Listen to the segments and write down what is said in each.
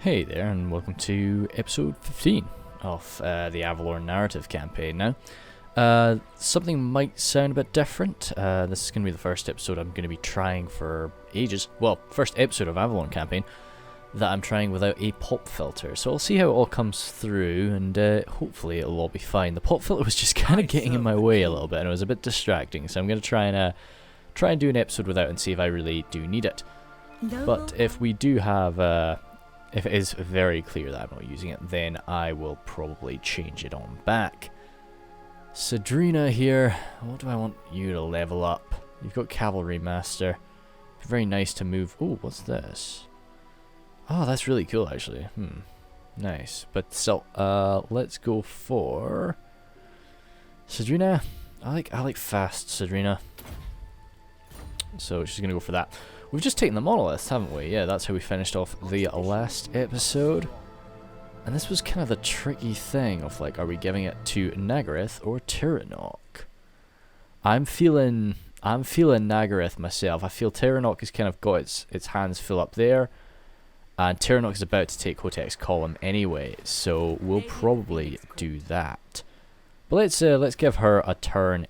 Hey there, and welcome to episode 15 of the Avelorn narrative campaign now. Something might sound a bit different. This is going to be the first episode I'm going to be trying for ages. Well, first episode of Avelorn campaign that I'm trying without a pop filter. So I'll see how it all comes through, and hopefully it'll all be fine. The pop filter was just kind of getting in my way a little bit, and it was a bit distracting. So I'm going to try and do an episode without and see if I really do need it. But if we do have... if it is very clear that I'm not using it, then I will probably change it on back. Sadrina here. What do I want you to level up? You've got Cavalry Master. Very nice to move. Oh, what's this? Oh, that's really cool, actually. Nice. But still, let's go for Sadrina. I like fast Sadrina. So she's gonna go for that. We've just taken the monolith, haven't we? Yeah, that's how we finished off the last episode. And this was kind of the tricky thing of, like, are we giving it to Nagaryth or Tyrannoch? I'm feeling Nagaryth myself. I feel Tyrannoch has kind of got its hands full up there. And Tyrannoch is about to take Hotek's column anyway, so we'll probably do that. But let's give her a turn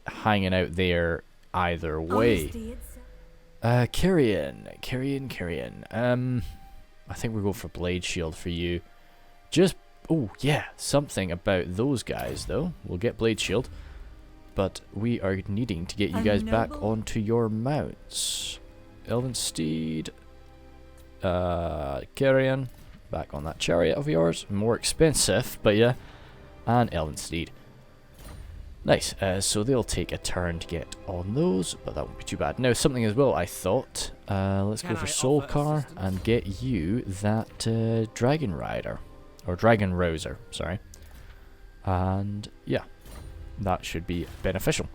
hanging out there either way. Carrion. I think we'll go for Blade Shield for you. Oh yeah, something about those guys though. We'll get Blade Shield, but we are needing to get you guys back onto your mounts. Elven Steed, Carrion, back on that chariot of yours. More expensive, but yeah, and Elven Steed. Nice, so they'll take a turn to get on those, but that won't be too bad. Now, something as well, I thought, let's go for Soulcar and get you that Dragon Rider, or Dragon Rouser, sorry. And, yeah, that should be beneficial.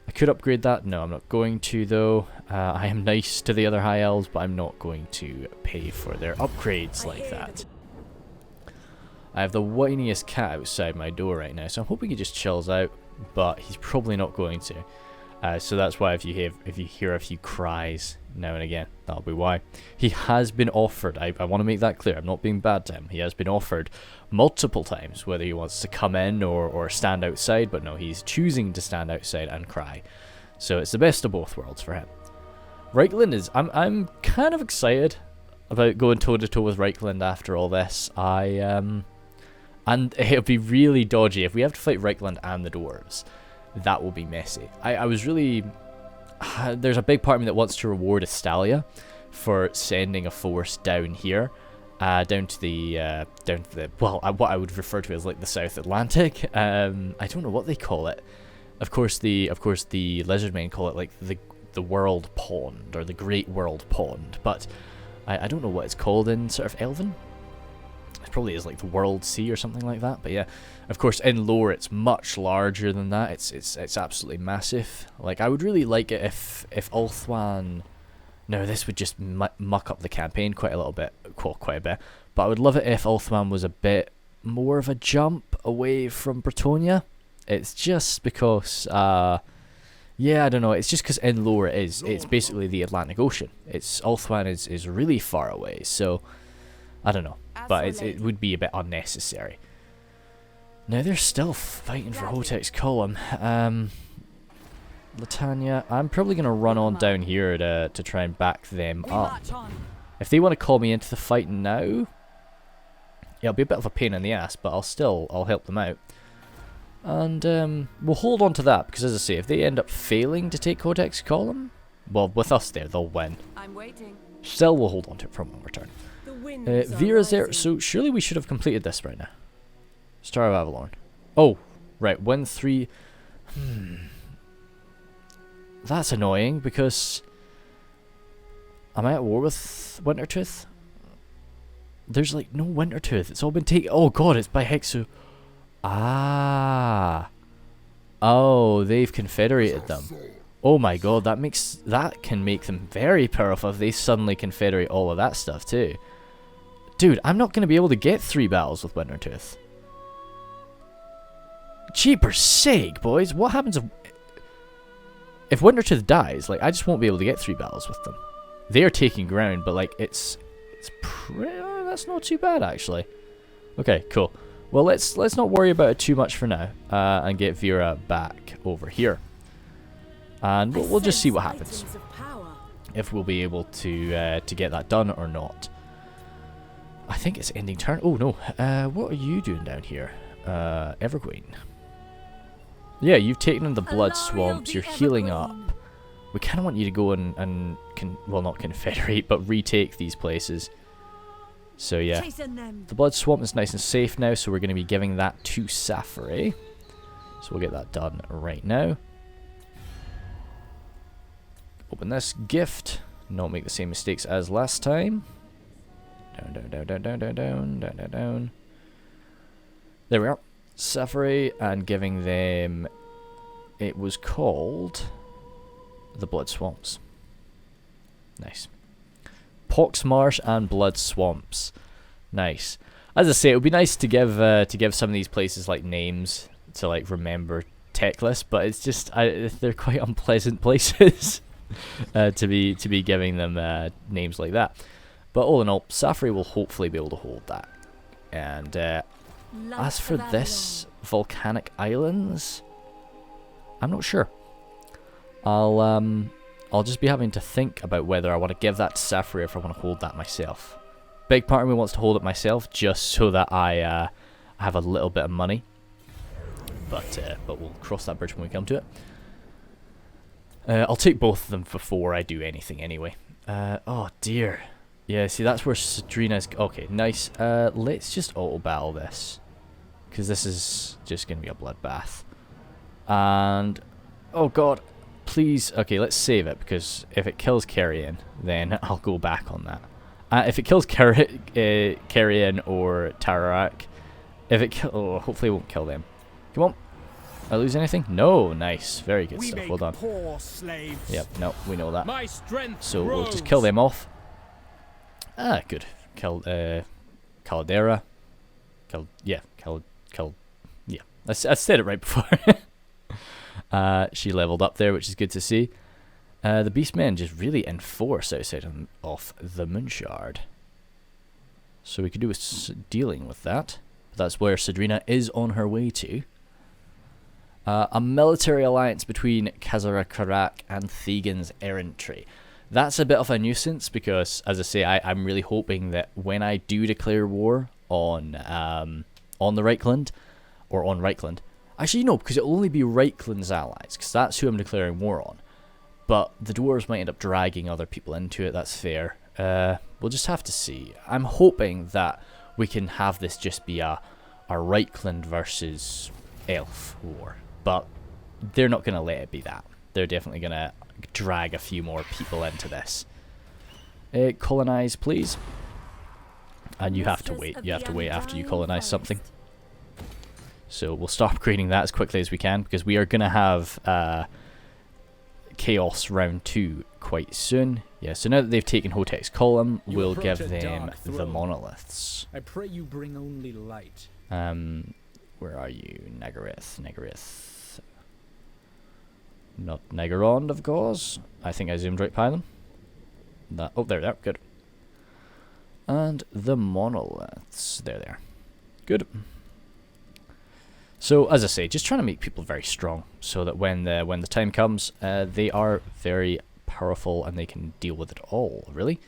I could upgrade that, no, I'm not going to though. I am nice to the other High Elves, but I'm not going to pay for their upgrades like that. I have the whiniest cat outside my door right now, so I'm hoping he just chills out. But he's probably not going to, so that's why if you hear a few cries now and again, that'll be why. He has been offered, I want to make that clear, I'm not being bad to him, he has been offered multiple times whether he wants to come in or stand outside, but no, he's choosing to stand outside and cry. So it's the best of both worlds for him. Reichland is, I'm kind of excited about going toe to toe with Reichland after all this. And it'll be really dodgy. If we have to fight Reichland and the dwarves, that will be messy. I was really... there's a big part of me that wants to reward Astalia for sending a force down here. Down to the... well, what I would refer to as like the South Atlantic. I don't know what they call it. Of course the Lizardmen call it like the World Pond, or the Great World Pond. But I don't know what it's called in sort of Elven. It probably is like the World Sea or something like that, but yeah, of course in lore it's much larger than that. It's absolutely massive. Like, I would really like it if Ulthuan... No, this would just muck up the campaign quite a bit, but I would love it if Ulthuan was a bit more of a jump away from Bretonia. It's just because yeah, I don't know, it's just because in lore it's basically the Atlantic Ocean. Ulthuan is really far away, so I don't know, but it would be a bit unnecessary. Now they're still fighting for Hotek's column. Latanya, I'm probably going to run on down here to try and back them up. If they want to call me into the fight now, yeah, it'll be a bit of a pain in the ass, but I'll help them out. And we'll hold on to that, because as I say, if they end up failing to take Hotek's column, well, with us there, they'll win. I'm waiting. Still, we'll hold on to it for one return. Vera's there, so surely we should have completed this right now. Star of Avelorn. Oh, right, win 3. That's annoying, because... Am I at war with Wintertooth? There's like no Wintertooth, it's all been taken... Oh god, it's by Hexu. Ah. Oh, they've confederated them. Oh my god, that can make them very powerful if they suddenly confederate all of that stuff too. Dude, I'm not going to be able to get 3 battles with Wintertooth. Jeepers sake, boys. What happens if Wintertooth dies? Like, I just won't be able to get 3 battles with them. They are taking ground, but like, it's that's not too bad, actually. Okay, cool. Well, let's not worry about it too much for now, and get Vera back over here. And we'll just see what happens. If we'll be able to get that done or not. I think it's ending turn. Oh, no. What are you doing down here? Everqueen. Yeah, you've taken in the blood swamps. You're healing up. We kind of want you to go and well, not confederate, but retake these places. So yeah, the blood swamp is nice and safe now, so we're going to be giving that to Safari. So we'll get that done right now. Open this gift. Not make the same mistakes as last time. Down, down, down, down, down, down, down, down, down, down. There we are. Safari, and giving them... It was called... the Blood Swamps. Nice. Pox Marsh and Blood Swamps. Nice. As I say, it would be nice to give some of these places like names to like remember Techless, but it's just they're quite unpleasant places to be giving them names like that. But all in all, Safari will hopefully be able to hold that. And as for this Volcanic Islands, I'm not sure. I'll just be having to think about whether I want to give that to Safari or if I want to hold that myself. Big part of me wants to hold it myself just so that I have a little bit of money. But we'll cross that bridge when we come to it. I'll take both of them before I do anything anyway. Oh dear. Yeah, see that's where Sadrina's... Okay, nice. Let's just auto-battle this. Because this is just going to be a bloodbath. And... Oh god. Please, okay, let's save it, because if it kills Carrion, then I'll go back on that. If it kills Carrion or Tararak, oh, hopefully it won't kill them. Come on. I lose anything? No, nice. Very good stuff, well done. Yep, no, we know that. So we'll just kill them off. Ah, good. Caldera. Yeah. I said it right before. She leveled up there, which is good to see. The Beastmen just really enforce outside of the Moonshard. So we could do with dealing with that. That's where Sadrina is on her way to. A military alliance between Khazara Karak and Thegan's errantry. That's a bit of a nuisance because, as I say, I'm really hoping that when I do declare war on the Reichland, or on Reichland, actually no, because it'll only be Reichland's allies, because that's who I'm declaring war on. But the dwarves might end up dragging other people into it, that's fair. We'll just have to see. I'm hoping that we can have this just be a Reichland versus Elf war. But they're not going to let it be that. They're definitely going to drag a few more people into this. Colonize, please. And you have to wait. You have to wait after you colonize something. So we'll stop upgrading that as quickly as we can, because we are going to have Chaos round 2 quite soon. Yeah, so now that they've taken Hotek's column, we'll give them the monoliths. I pray you bring only light. Where are you? Nagareth. Not Nagarond, of course. I think I zoomed right by them. Oh, there they are. Good. And the monoliths. There they are. Good. So, as I say, just trying to make people very strong, so that when the time comes, they are very powerful and they can deal with it all, really.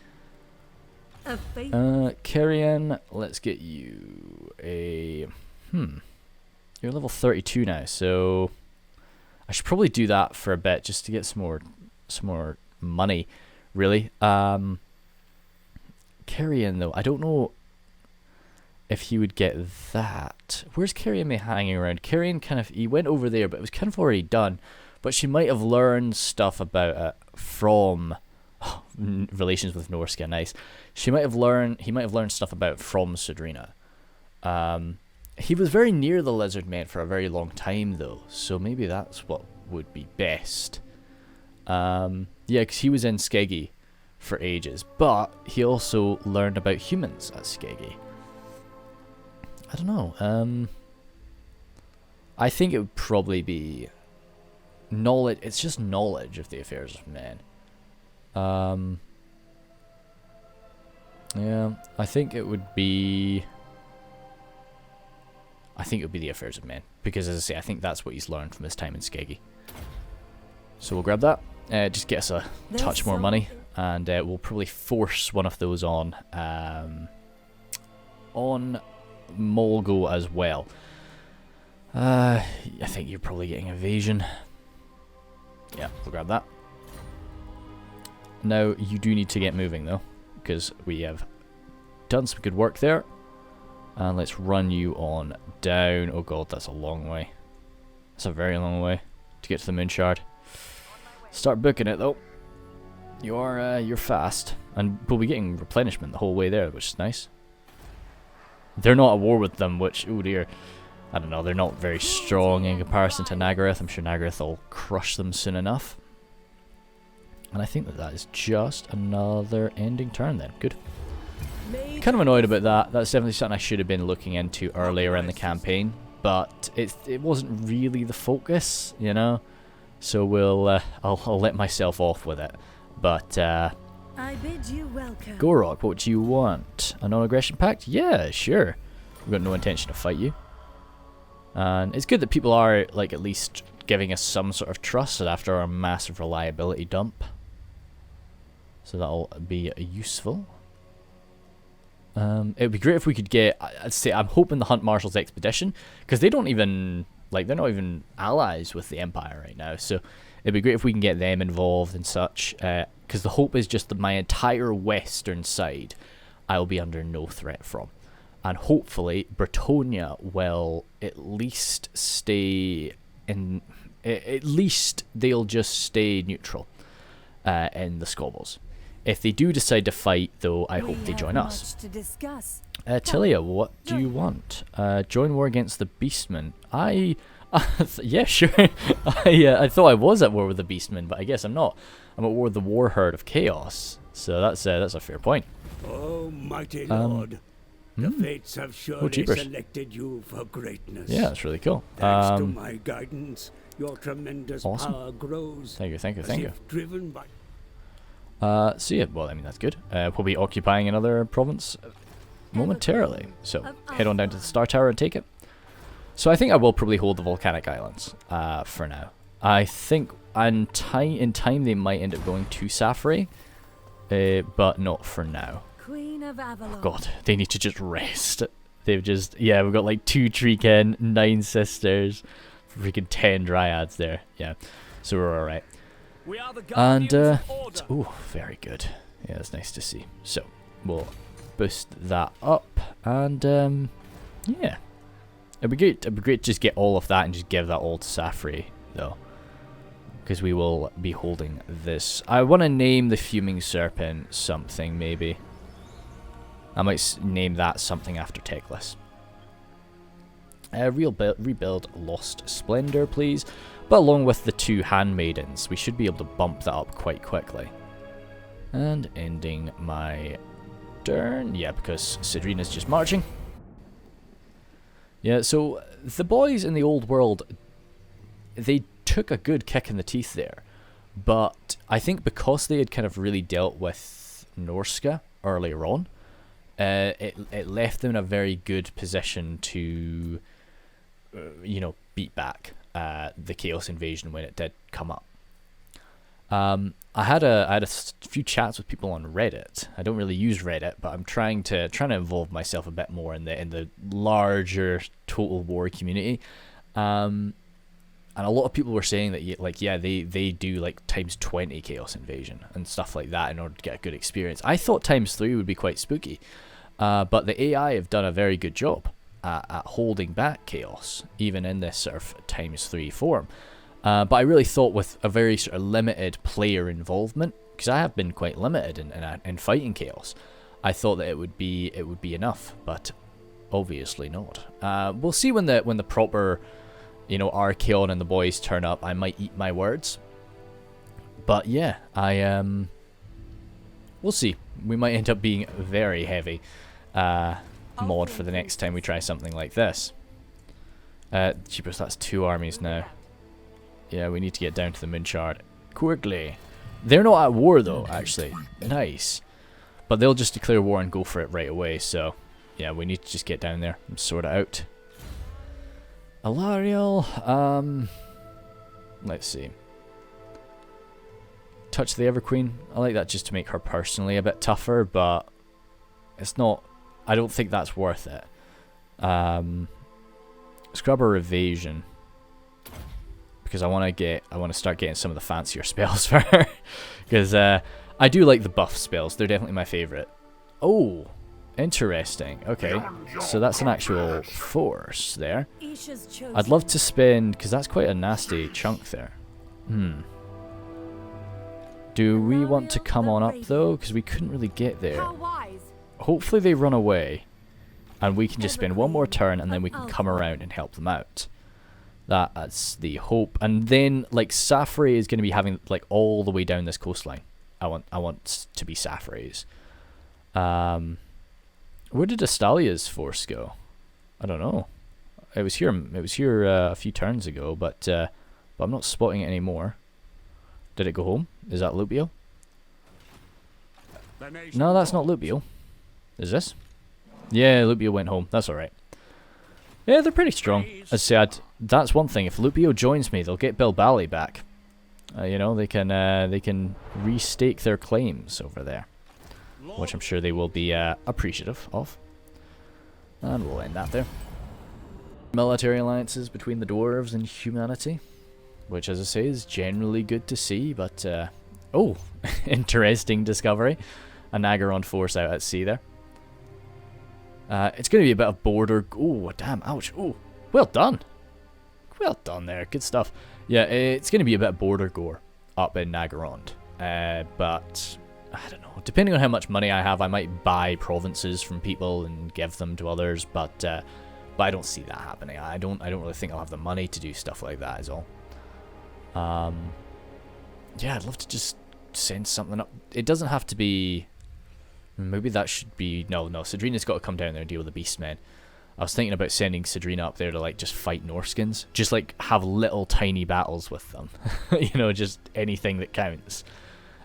Carrion, let's get you a... You're level 32 now, so... I should probably do that for a bit, just to get some more money, really. Carrion, though, I don't know if he would get that. Where's Carrion hanging around? Carrion he went over there, but it was kind of already done. But she might have learned stuff about it from relations with Norska. Nice. He might have learned stuff about it from Sadrina. He was very near the lizard men for a very long time, though, so maybe that's what would be best. Yeah, because he was in Skeggy for ages, but he also learned about humans at Skeggy. I don't know. I think it would probably be knowledge. It's just knowledge of the affairs of men. Yeah, I think it would be... the affairs of men. Because, as I say, I think that's what he's learned from his time in Skeggy. So we'll grab that. Just get us a touch more money. And we'll probably force one of those on Molgo as well. I think you're probably getting evasion. Yeah, we'll grab that. Now, you do need to get moving, though. Because we have done some good work there. And let's run you on down. Oh god, that's a long way. That's a very long way to get to the moon shard. Start booking it though. You're fast, and we'll be getting replenishment the whole way there, which is nice. They're not at war with them, which, oh dear, I don't know. They're not very strong in comparison to Nagaroth. I'm sure Nagaroth will crush them soon enough. And I think that is just another ending turn then. Good. Kind of annoyed about that. That's definitely something I should have been looking into earlier in the campaign, but it wasn't really the focus, you know. So we'll I'll let myself off with it. But I bid you welcome. Gorok, what do you want? A non-aggression pact? Yeah, sure. We've got no intention to fight you. And it's good that people are like at least giving us some sort of trust after our massive reliability dump. So that'll be useful. It would be great if we could get, I'd say, I'm hoping the Hunt Marshal's expedition, because they don't even, like, they're not even allies with the Empire right now, so it'd be great if we can get them involved and such, because the hope is just that my entire western side I'll be under no threat from. And hopefully Bretonia will at least stay in, at least they'll just stay neutral in the Squabbles. If they do decide to fight, though, I hope they join us. Tilia, what do you want? Join war against the Beastmen. Yeah, sure. I thought I was at war with the Beastmen, but I guess I'm not. I'm at war with the War Herd of Chaos. So that's a fair point. Oh, mighty Lord. The fates have surely selected you for greatness. Yeah, that's really cool. Thanks to my guidance, your tremendous power grows. Thank you. Driven by... So yeah, well, I mean, that's good. We'll be occupying another province momentarily. So, head on down to the Star Tower and take it. So I think I will probably hold the Volcanic Islands for now. I think in time they might end up going to Safari, but not for now. Queen of Avelorn. God, they need to just rest. They've just, yeah, we've got like 2 Treekin, 9 sisters, freaking 10 dryads there. Yeah, so we're alright. And, oh, very good. Yeah, that's nice to see. So, we'll boost that up, and, yeah. It'd be great to just get all of that and just give that all to Safri, though. Because we will be holding this. I want to name the Fuming Serpent something, maybe. I might name that something after Teclis. Rebuild Lost Splendor, please. But along with the 2 Handmaidens, we should be able to bump that up quite quickly. And ending my turn. Yeah, because Sadrina's just marching. Yeah, so the boys in the old world, they took a good kick in the teeth there. But I think because they had kind of really dealt with Norska earlier on, it left them in a very good position to, you know, beat back the Chaos Invasion when it did come up. I had a few chats with people on Reddit. I don't really use Reddit, but I'm trying to involve myself a bit more in the larger Total War community. And a lot of people were saying that they do like times 20 Chaos Invasion and stuff like that in order to get a good experience. I thought times 3 would be quite spooky, but the AI have done a very good job at holding back Chaos, even in this sort of times 3 form. But I really thought with a very sort of limited player involvement, because I have been quite limited in fighting Chaos, I thought that it would be enough, but obviously not. We'll see when the proper, you know, Archaon and the boys turn up. I might eat my words, but yeah, we'll see. We might end up being very heavy mod for the next time we try something like this. Jeepers, that's 2 armies now. Yeah, we need to get down to the moon shard quickly. They're not at war though, actually. Nice. But they'll just declare war and go for it right away, so yeah, we need to just get down there and sort it out. Alariel, let's see. Touch the Everqueen. I like that just to make her personally a bit tougher, but it's not, I don't think that's worth it. Scrub her evasion, because I want to start getting some of the fancier spells for her, because I do like the buff spells. They're definitely my favorite. Oh, interesting. Okay, so that's an actual force there. I'd love to spend, because that's quite a nasty chunk there. Do we want to come on up though? Because we couldn't really get there. Hopefully they run away, and we can just spend one more turn, and then we can come around and help them out. That's the hope. And then, like, Safri is going to be having, like, all the way down this coastline. I want to be Safri's. Where did Astalia's force go? I don't know. It was here a few turns ago, but I'm not spotting it anymore. Did it go home? Is that Lupio? No, that's not Lupio. Is this? Yeah, Lupio went home. That's alright. Yeah, they're pretty strong. As I said, that's one thing. If Lupio joins me, they'll get Bilbali back. You know, they can restake their claims over there, which I'm sure they will be appreciative of. And we'll end that there. Military alliances between the dwarves and humanity, which, as I say, is generally good to see, but oh, interesting discovery. A Nagaron force out at sea there. It's going to be a bit of border... Oh, damn, ouch. Oh, well done. Well done there, good stuff. Yeah, it's going to be a bit of border gore up in Nagarond. But, I don't know, depending on how much money I have, I might buy provinces from people and give them to others, but I don't see that happening. I don't really think I'll have the money to do stuff like that, is all. Yeah, I'd love to just send something up. It doesn't have to be... Maybe that should be... No, Sadrina's got to come down there and deal with the Beastmen. I was thinking about sending Sadrina up there to, like, just fight Norskins. Just, like, have little tiny battles with them. You know, just anything that counts.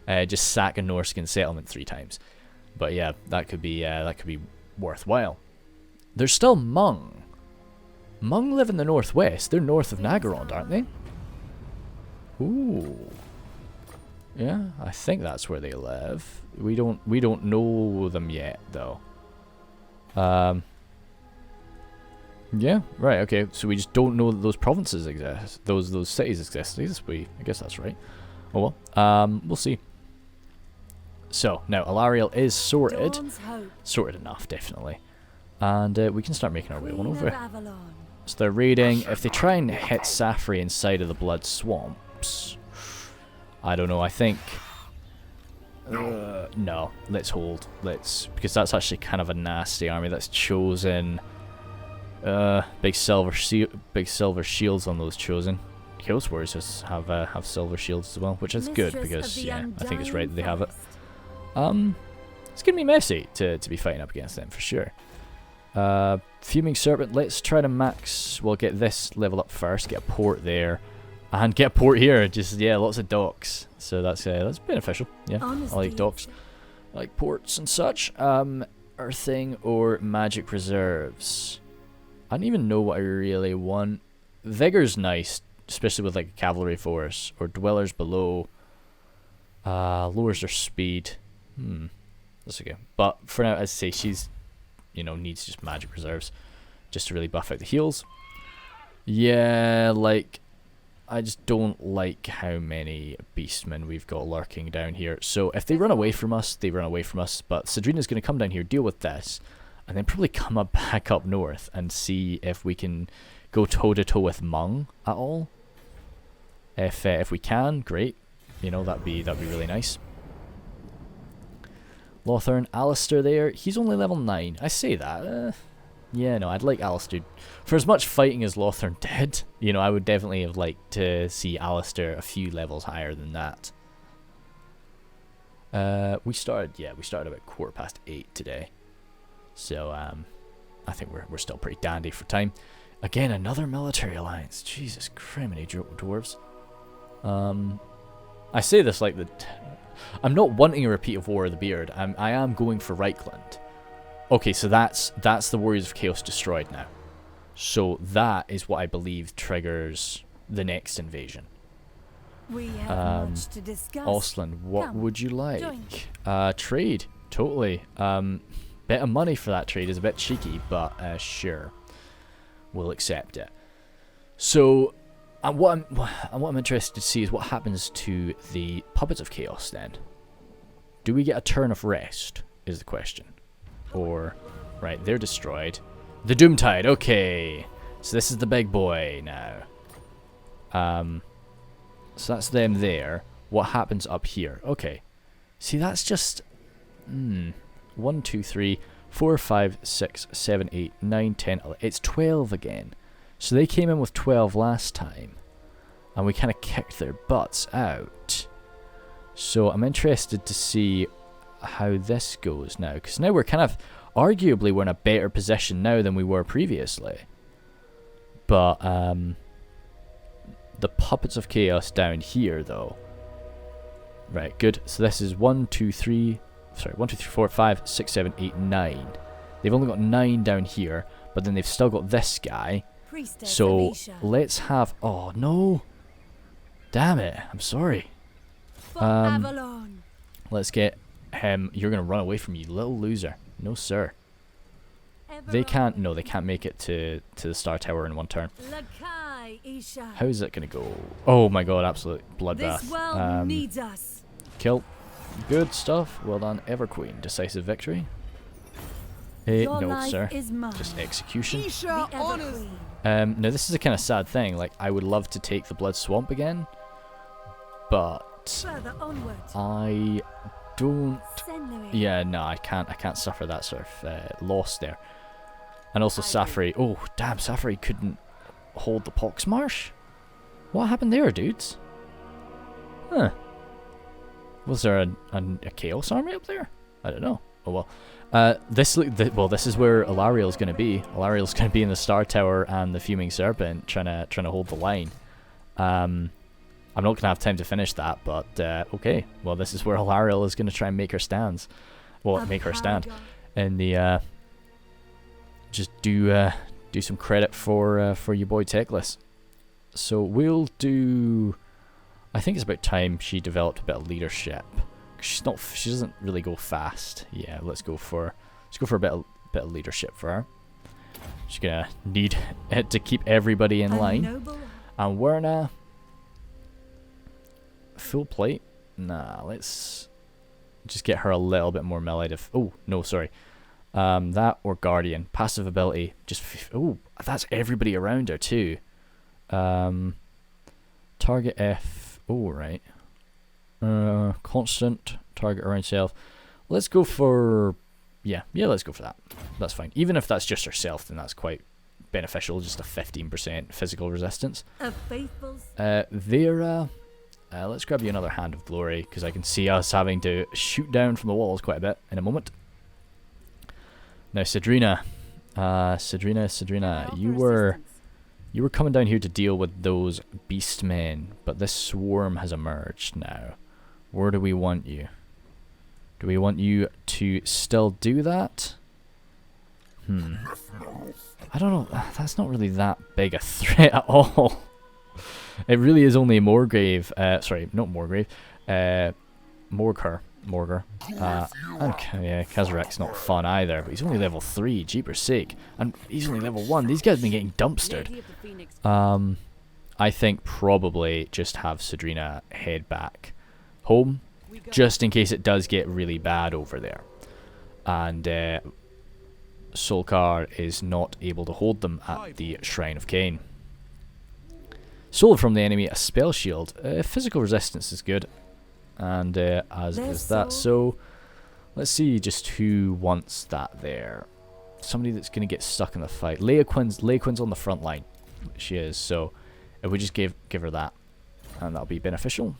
Just sack a Norskin settlement 3 times. But yeah, that could be worthwhile. There's still Mung. Mung live in the northwest. They're north of Nagarond, aren't they? Ooh. Yeah, I think that's where they live. We don't know them yet, though. Yeah, right, okay. So we just don't know that those provinces exist. Those cities exist. I guess that's right. Oh well. We'll see. So, now Alariel is sorted. Sorted enough, definitely. And we can start making our way on over. So they're raiding. If they try and hit Safri inside of the Blood Swamps, I don't know, I think... no, let's hold. Because that's actually kind of a nasty army that's chosen. Big silver shields on those chosen. Chaos Warriors have silver shields as well, which is good because, yeah, I think it's right that they have it. It's gonna be messy to be fighting up against them for sure. Fuming Serpent, let's try to max. We'll get this level up first, get a port there, and get a port here. Just, yeah, lots of docks. So that's beneficial. Yeah, I like docks, I like ports and such. Earthing or magic reserves. I don't even know what I really want. Vigor's nice, especially with like a cavalry force, or dwellers below. Lowers their speed. That's okay. But for now, as I say, she's, you know, needs just magic reserves just to really buff out the heals. Yeah, like, I just don't like how many beastmen we've got lurking down here. So if they run away from us, they run away from us. But Sadrina's going to come down here, deal with this, and then probably come up back up north and see if we can go toe-to-toe with Mung at all. If we can, great. You know, that'd be really nice. Lothern, Alistair there. He's only level 9. I say that. Yeah, no, I'd like Alistair. For as much fighting as Lothern did, you know, I would definitely have liked to see Alistair a few levels higher than that. We started about 8:15 today. So, I think we're still pretty dandy for time. Again, another military alliance. Jesus criminy dwarves. I say this like I'm not wanting a repeat of War of the Beard. I am going for Reichland. Okay, so that's the Warriors of Chaos destroyed now. So that is what I believe triggers the next invasion. We have much to discuss. Ostland, what Come, would you like? Trade, totally. Bit of money for that trade is a bit cheeky, but sure, we'll accept it. So, what I'm interested to see is what happens to the Puppets of Chaos then. Do we get a turn of rest, is the question. Or, right, they're destroyed. The Doomtide, okay. So this is the big boy now. So that's them there. What happens up here? Okay. See, that's just... 1, 2, 3, 4, 5, 6, 7, 8, 9, 10, 11. It's 12 again. So they came in with 12 last time. And we kind of kicked their butts out. So I'm interested to see how this goes now. Because now we're kind of... Arguably, we're in a better position now than we were previously. But, the Puppets of Chaos down here, though. Right, good. So this is 1, 2, 3... Sorry, 1, 2, 3, 4, 5, 6, 7, 8, 9. They've only got 9 down here, but then they've still got this guy. Priestess So, Alicia. let's have... Oh, no! Damn it, I'm sorry. For Avelorn. Let's get him... You're going to run away from me, you little loser. No, sir. They can't... No, they can't make it to the Star Tower in one turn. Lakai, Isha. How is it going to go? Oh my god, absolute bloodbath. This world needs us. Kill. Good stuff. Well done, Everqueen. Decisive victory. Your No, life sir. is mine. Just execution. The Everqueen. Now, this is a kind of sad thing. Like, I would love to take the Blood Swamp again, but Further onward. I don't... Senlery. Yeah, no, I can't suffer that sort of loss there. And also Safri. Oh, damn, Safri couldn't hold the Poxmarsh? What happened there, dudes? Huh. Was there a Chaos Army up there? I don't know. Oh well. This is where Alariel's going to be. Alariel's going to be in the Star Tower and the Fuming Serpent, trying to hold the line. I'm not going to have time to finish that, but okay. Well, this is where Alariel is going to try and make her stands. Well, make her stand. And the just do some credit for your boy Teclis. So we'll do... I think it's about time she developed a bit of leadership. She doesn't really go fast. Yeah, let's go for a bit of leadership for her. She's gonna need it to keep everybody in line. And we're in a full plate. Nah, let's just get her a little bit more melee. Oh no, sorry. That or Guardian. Passive ability. Just oh, that's everybody around her too. Target F. Oh, right. Constant. Target around self. Let's go for... Yeah, let's go for that. That's fine. Even if that's just herself, then that's quite beneficial. Just a 15% physical resistance. Vera. Let's grab you another Hand of Glory, because I can see us having to shoot down from the walls quite a bit in a moment. Now, Sadrina. Sadrina, you were coming down here to deal with those beast men, but this swarm has emerged now. Where do we want you? Do we want you to still do that? I don't know. That's not really that big a threat at all. It really is only Morgrave. Sorry, not Morgrave. Morger. Yeah, Kazarek's not fun either, but he's only level 3, jeepers sake. And he's only level 1. These guys have been getting dumpstered. I think probably just have Sadrina head back home, just in case it does get really bad over there. And Solkar is not able to hold them at the Shrine of Cain. Soul from the enemy, a spell shield. Physical resistance is good. And as is that. So let's see just who wants that there. Somebody that's going to get stuck in the fight. Leia Quinn's on the front line. She is. So if we just give her that, and that'll be beneficial.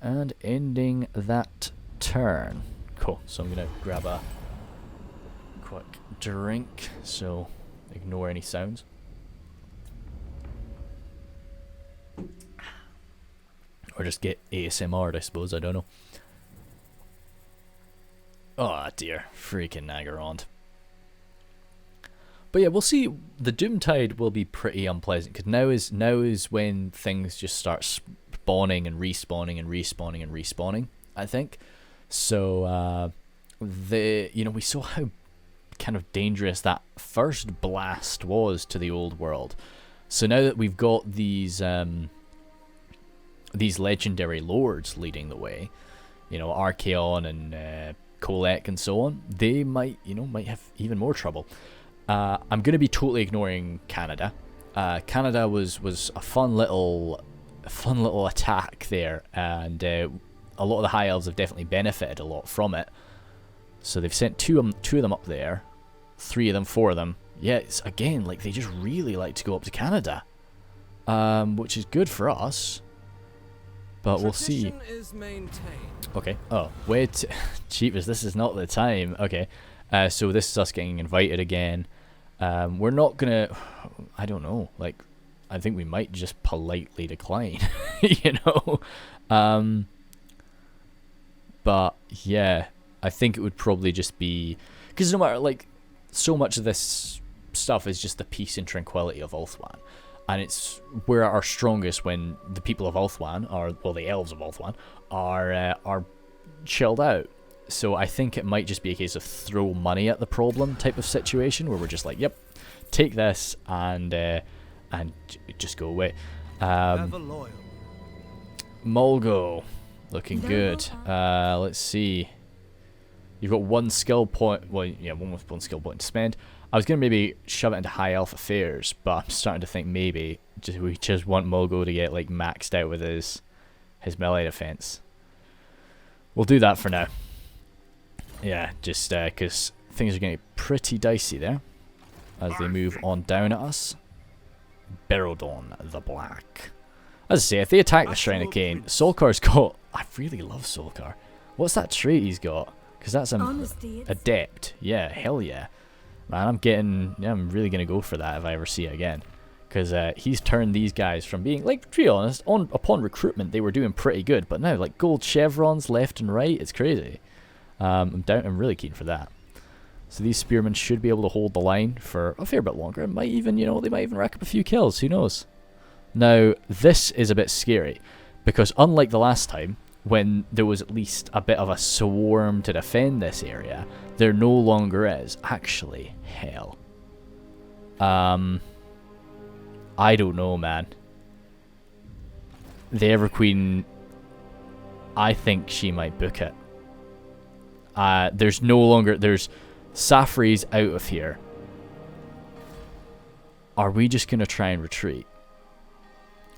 And ending that turn. Cool. So I'm going to grab a quick drink. So ignore any sounds. Or just get ASMR'd, I suppose, I don't know. Oh dear, freaking Nagarond. But yeah, we'll see. The Doomtide will be pretty unpleasant, because now is when things just start spawning and respawning and respawning and respawning, I think. So we saw how kind of dangerous that first blast was to the old world. So now that we've got these legendary lords leading the way, Archaon and Kolek and so on, they might have even more trouble. I'm going to be totally ignoring Canada. Canada was a fun little attack there, and a lot of the High Elves have definitely benefited a lot from it. So they've sent two of them up there, 3 of them, 4 of them. Yeah, it's again like they just really like to go up to Canada, which is good for us. But we'll see. Okay. Oh wait, Cheapers, this is not the time. Okay. So this is us getting invited again. We're not gonna, I don't know, like, I think we might just politely decline, but yeah, I think it would probably just be, because no matter, like, so much of this stuff is just the peace and tranquility of Ulthuan, and it's we're at our strongest when the people of Ulthuan, the elves of Ulthuan, are chilled out. So I think it might just be a case of throw money at the problem type of situation, where we're just like, yep, take this and just go away. Mulgo, looking good. Let's see. You've got 1 skill point. Well, yeah, one skill point to spend. I was gonna maybe shove it into High Elf affairs, but I'm starting to think maybe we just want Mulgo to get like maxed out with his melee defense. We'll do that for now. Yeah, just because things are getting pretty dicey there as they move on down at us. Berodon the Black. As I say, if they attack the Shrine of Cain, Solkar's got... I really love Solkar. What's that trait he's got? Because that's an adept. Yeah, hell yeah. Man, I'm really going to go for that if I ever see it again. Because he's turned these guys from being, like, to be honest, upon recruitment they were doing pretty good. But now, like, gold chevrons left and right, it's crazy. I'm really keen for that. So these spearmen should be able to hold the line for a fair bit longer. It might even, they might even rack up a few kills. Who knows? Now, this is a bit scary, because unlike the last time, when there was at least a bit of a swarm to defend this area, there no longer is. Actually, hell. I don't know, man. The Everqueen, I think she might book it. There's Safri's out of here. Are we just gonna try and retreat?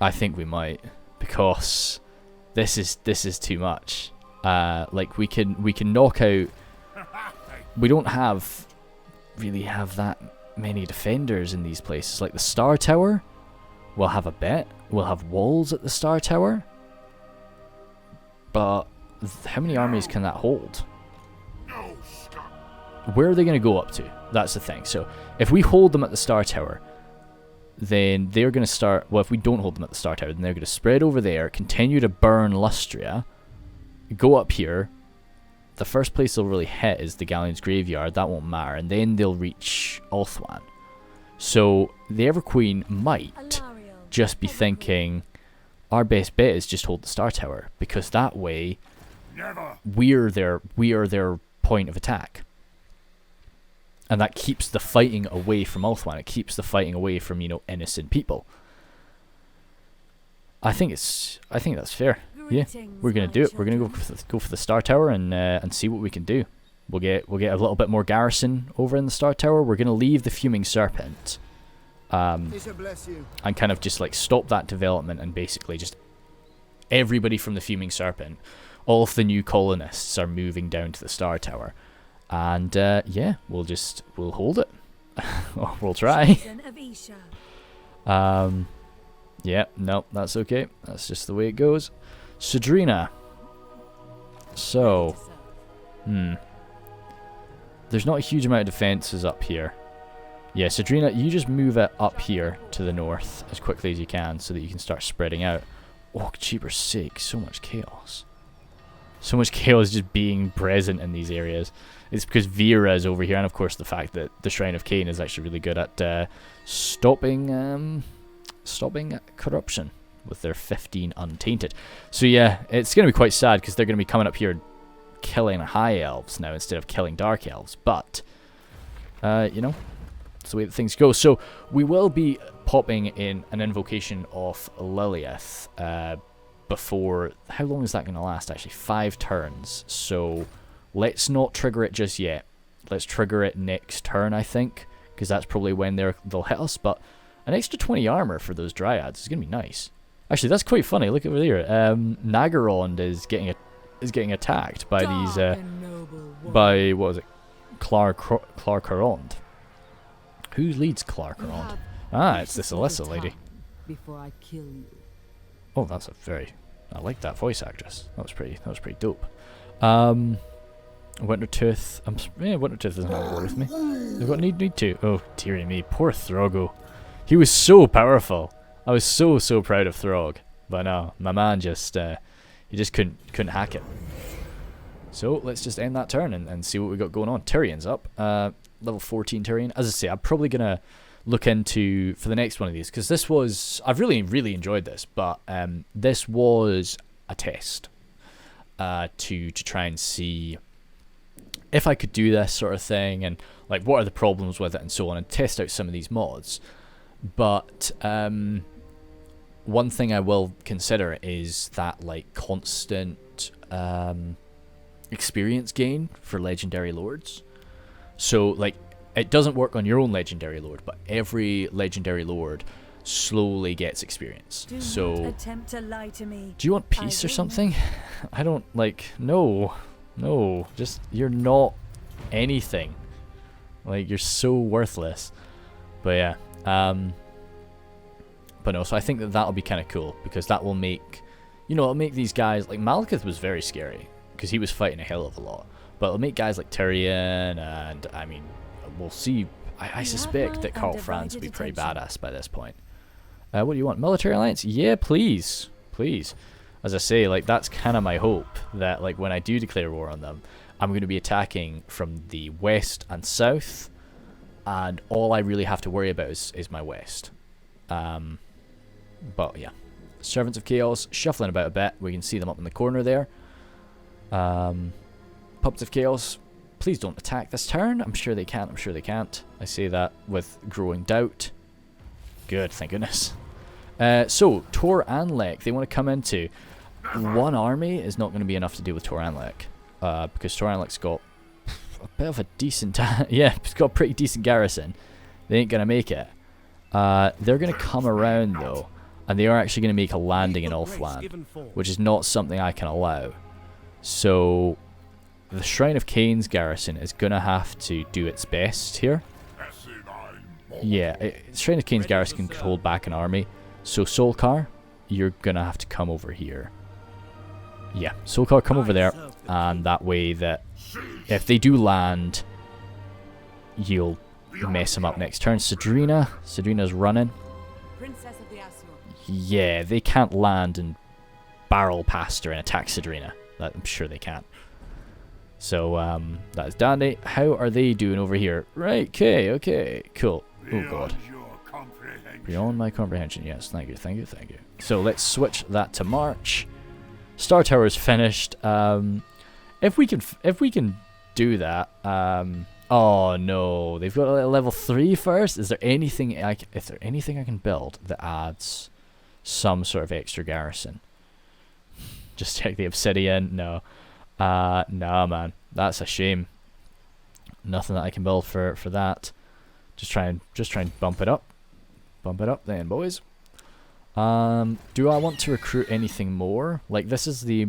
I think we might, because this is too much. Like we can knock out. We don't really have that many defenders in these places. Like the Star Tower, we'll have a bit. We'll have walls at the Star Tower. But how many armies can that hold? Where are they going to go up to? That's the thing. So if we hold them at the Star Tower, then they're going to start... Well, if we don't hold them at the Star Tower, then they're going to spread over there, continue to burn Lustria, go up here. The first place they'll really hit is the Galleon's Graveyard. That won't matter. And then they'll reach Ulthuan. So the Everqueen might just be thinking, our best bet is just hold the Star Tower, because that way we are their point of attack. And that keeps the fighting away from Ulthuan. It keeps the fighting away from, innocent people. I think that's fair. Yeah, we're gonna do it. We're gonna go for the Star Tower and see what we can do. We'll get a little bit more garrison over in the Star Tower. We're gonna leave the Fuming Serpent, and kind of just like stop that development, and basically just everybody from the Fuming Serpent, all of the new colonists are moving down to the Star Tower. And yeah, we'll hold it. We'll try. Yeah, no, that's okay. That's just the way it goes. Sadrina. So, there's not a huge amount of defenses up here. Yeah, Sadrina, you just move it up here to the north as quickly as you can, so that you can start spreading out. Oh, cheaper sake, so much chaos. So much chaos just being present in these areas. It's because Vera is over here, and of course the fact that the Shrine of Cain is actually really good at stopping corruption with their 15 untainted. So yeah, it's going to be quite sad because they're going to be coming up here killing high elves now instead of killing dark elves. But, you know, it's the way that things go. So we will be popping in an Invocation of Lilith before... How long is that going to last, actually? 5 turns. So let's not trigger it just yet. Let's trigger it next turn, I think, because that's probably when they'll hit us. But an extra 20 armor for those dryads is going to be nice. Actually, that's quite funny. Look over there. Nagarond is getting attacked by these by what is it? Clarkarond. Who leads Clarkarond? Ah, it's this Alyssa lady. Before I kill you. Oh, that's a very... I like that voice actress. That was pretty dope. Wintertooth. Wintertooth isn't on board with me. They've got need to. Oh, dearie me. Poor Throgo. He was so powerful. I was so proud of Throg. But no, my man just... he just couldn't hack it. So, let's just end that turn and see what we got going on. Tyrion's up. Level 14 Tyrion. As I say, I'm probably going to look into for the next one of these, because this was... I've really enjoyed this, but this was a test to try and see if I could do this sort of thing, and like what are the problems with it and so on, and test out some of these mods. But one thing I will consider is that like constant experience gain for legendary lords. So like it doesn't work on your own legendary lord, but every legendary lord slowly gets experience. So attempt to lie to me. Do you want peace or something? I don't like... No, just you're not anything. Like, you're so worthless. But yeah, but no, so I think that'll be kind of cool, because that will make, you know, it'll make these guys, like Malekith was very scary because he was fighting a hell of a lot, but it'll make guys like Tyrion, and I mean, we'll see. I suspect that Karl Franz will be pretty badass by this point. What do you want? Military alliance? Yeah, please. As I say, like, that's kind of my hope, that like when I do declare war on them, I'm going to be attacking from the west and south, and all I really have to worry about is my west. But yeah, Servants of Chaos shuffling about a bit. We can see them up in the corner there. Puppets of Chaos, please don't attack this turn. I'm sure they can't. I say that with growing doubt. Good, thank goodness. So Tor Anlek, they want to come into. One army is not going to be enough to deal with Tor Anlek, because Tor Anlek's got a bit of a decent... yeah, it's got a pretty decent garrison. They ain't going to make it. They're going to come around, though, and they are actually going to make a landing in Ulfland, which is not something I can allow. So the Shrine of Cain's garrison is going to have to do its best here. Yeah, Shrine of Cain's garrison can hold back an army. So Solkar, you're going to have to come over here. Yeah, Solkar, come over there, and that way that if they do land, you'll mess them up next turn. Sadrina's running. Yeah, they can't land and barrel past her and attack Sadrina. I'm sure they can't. So, that is dandy. How are they doing over here? Right, okay, cool. Oh god. Beyond my comprehension, yes, thank you. So let's switch that to March. Star Tower's finished. If we can do that, oh no, they've got a level 3 first. Is there anything I can build that adds some sort of extra garrison? Just check the obsidian. No. Nah, man. That's a shame. Nothing that I can build for that. Just try and bump it up. Bump it up then, boys. Do I want to recruit anything more? Like, this is the...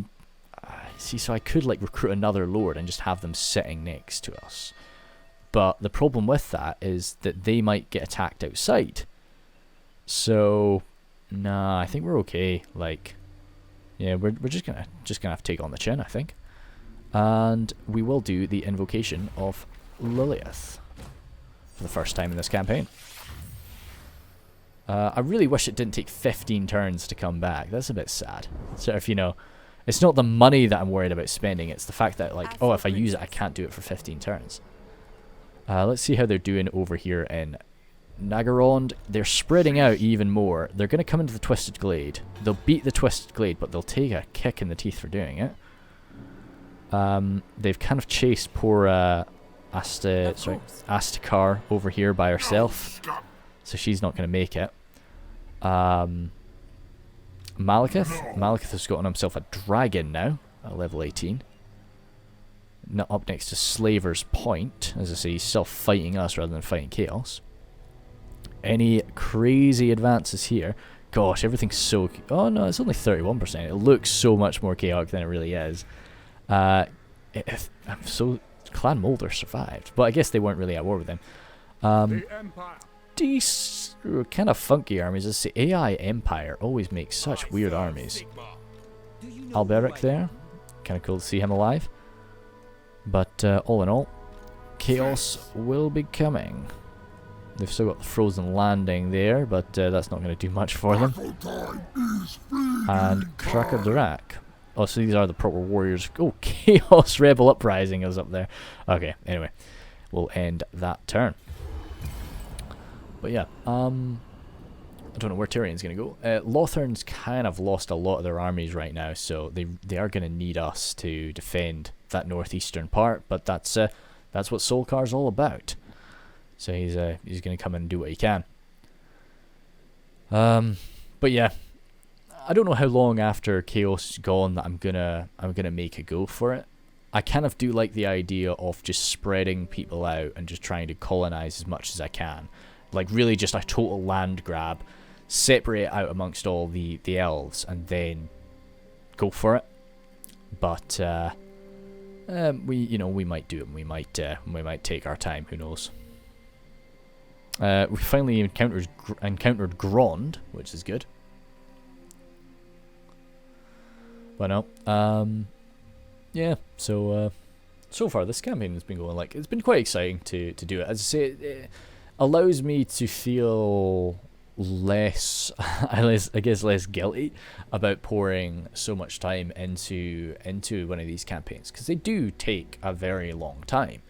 see, so I could, like, recruit another lord and just have them sitting next to us. But the problem with that is that they might get attacked outside. So, nah, I think we're okay. Like, yeah, we're just gonna have to take on the chin, I think. And we will do the Invocation of Lilith for the first time in this campaign. I really wish it didn't take 15 turns to come back. That's a bit sad. So if you know, it's not the money that I'm worried about spending. It's the fact that, like, oh, if I use it, I can't do it for 15 turns. Let's see how they're doing over here in Nagarond. They're spreading out even more. They're going to come into the Twisted Glade. They'll beat the Twisted Glade, but they'll take a kick in the teeth for doing it. They've kind of chased poor Astakar over here by herself, so she's not going to make it. Malekith has gotten himself a dragon now at level 18. Up next to Slaver's Point. As I say, he's still fighting us rather than fighting Chaos. Any crazy advances here? Gosh, everything's so... Oh no, it's only 31%. It looks so much more chaotic than it really is. I'm so... Clan Molder survived, but I guess they weren't really at war with them. These kind of funky armies. Let's see, AI Empire always makes such weird armies. Alberic there. Kind of cool to see him alive. But all in all, Chaos will be coming. They've still got the Frozen Landing there, but that's not going to do much for them. And Cracker Durak. Oh, so these are the proper warriors. Oh, Chaos Rebel Uprising is up there. Okay, anyway, we'll end that turn. But yeah, I don't know where Tyrion's going to go. Lothern's kind of lost a lot of their armies right now, so they are going to need us to defend that northeastern part. But that's what Solkar's all about. So he's going to come in and do what he can. But yeah, I don't know how long after Chaos is gone that I'm gonna make a go for it. I kind of do like the idea of just spreading people out and just trying to colonize as much as I can. Like really just a total land grab, separate it out amongst all the elves and then go for it. But we might do it. We might take our time. Who knows? We finally encountered Grond, which is good. But no, yeah. So far this campaign has been going like it's been quite exciting to do it. As I say, it allows me to feel less, I guess, less guilty about pouring so much time into one of these campaigns, because they do take a very long time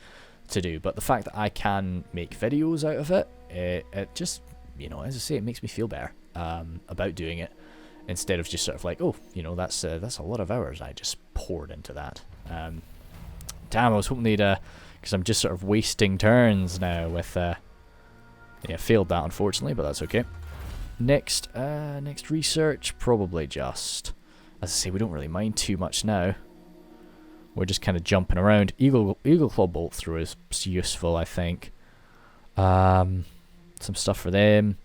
to do. But the fact that I can make videos out of it, it just, as I say, it makes me feel better about doing it, instead of just sort of like, oh, that's a lot of hours I just poured into that. Damn, I was hoping they'd, because I'm just sort of wasting turns now with, yeah, failed that unfortunately, but that's okay. Next research, probably just, as I say, we don't really mind too much now. We're just kind of jumping around. Eagle Claw Bolt Thrower is useful, I think. Some stuff for them.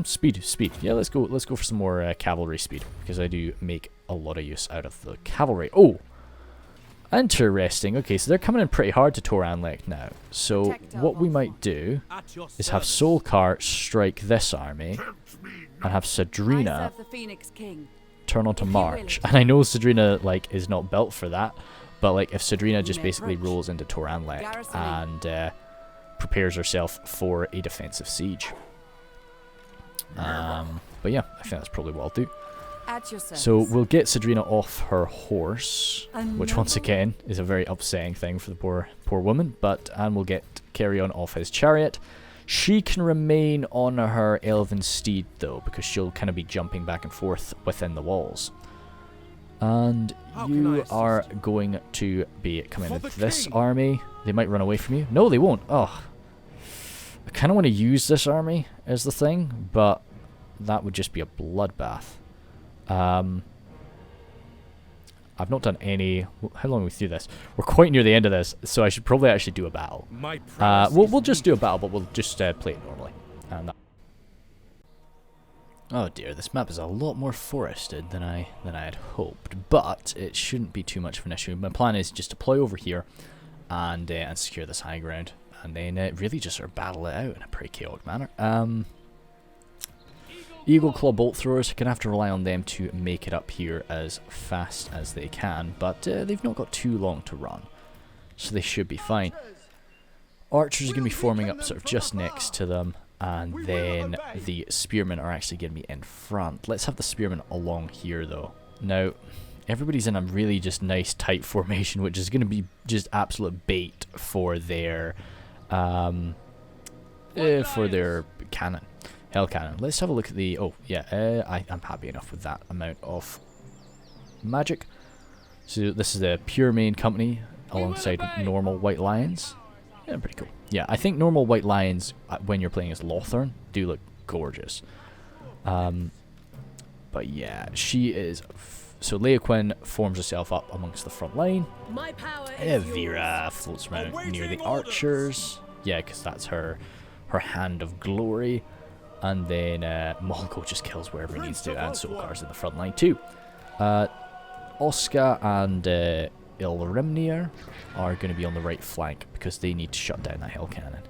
Speed. Yeah, let's go for some more cavalry speed, because I do make a lot of use out of the cavalry. Oh, interesting. Okay, so they're coming in pretty hard to Toranlek now. So what we might do is have Solkar strike this army and have Sadrina turn on to march. And I know Sadrina is not built for that, but if Sadrina just basically rolls into Toranlek and prepares herself for a defensive siege. But yeah, I think that's probably what I'll do. So we'll get Sadrina off her horse, which once again is a very upsetting thing for the poor woman, and we'll get Carrion off his chariot. She can remain on her elven steed though, because she'll kind of be jumping back and forth within the walls. And you are going to be coming with this army. They might run away from you. No, they won't. Oh, I kind of want to use this army as the thing, but that would just be a bloodbath. I've not done any. How long are we through this? We're quite near the end of this, so I should probably actually do a battle. We'll just do a battle, but we'll just play it normally. Oh dear, this map is a lot more forested than I had hoped, but it shouldn't be too much of an issue. My plan is just deploy over here and secure this high ground, and then really just sort of battle it out in a pretty chaotic manner. Eagle Claw Bolt Throwers, are going to have to rely on them to make it up here as fast as they can, but they've not got too long to run, so they should be fine. Archers are going to be forming up sort of just next to them, And then the spearmen are actually going to be in front. Let's have the spearmen along here, though. Now, everybody's in a really just nice tight formation, which is going to be just absolute bait for their cannon, hell cannon. Let's have a look at the. Oh yeah, I'm happy enough with that amount of magic. So this is the pure main company alongside normal white lions. Yeah, pretty cool. Yeah, I think normal white lions when you're playing as Lothern do look gorgeous. But yeah, she is. So Leia Quinn forms herself up amongst the front line. Vera floats around near the archers. Yeah, because that's her hand of glory. And then Molgo just kills wherever he needs to, and Solkar's in the front line too. Oscar and Ilrimnir are going to be on the right flank because they need to shut down that hell cannon.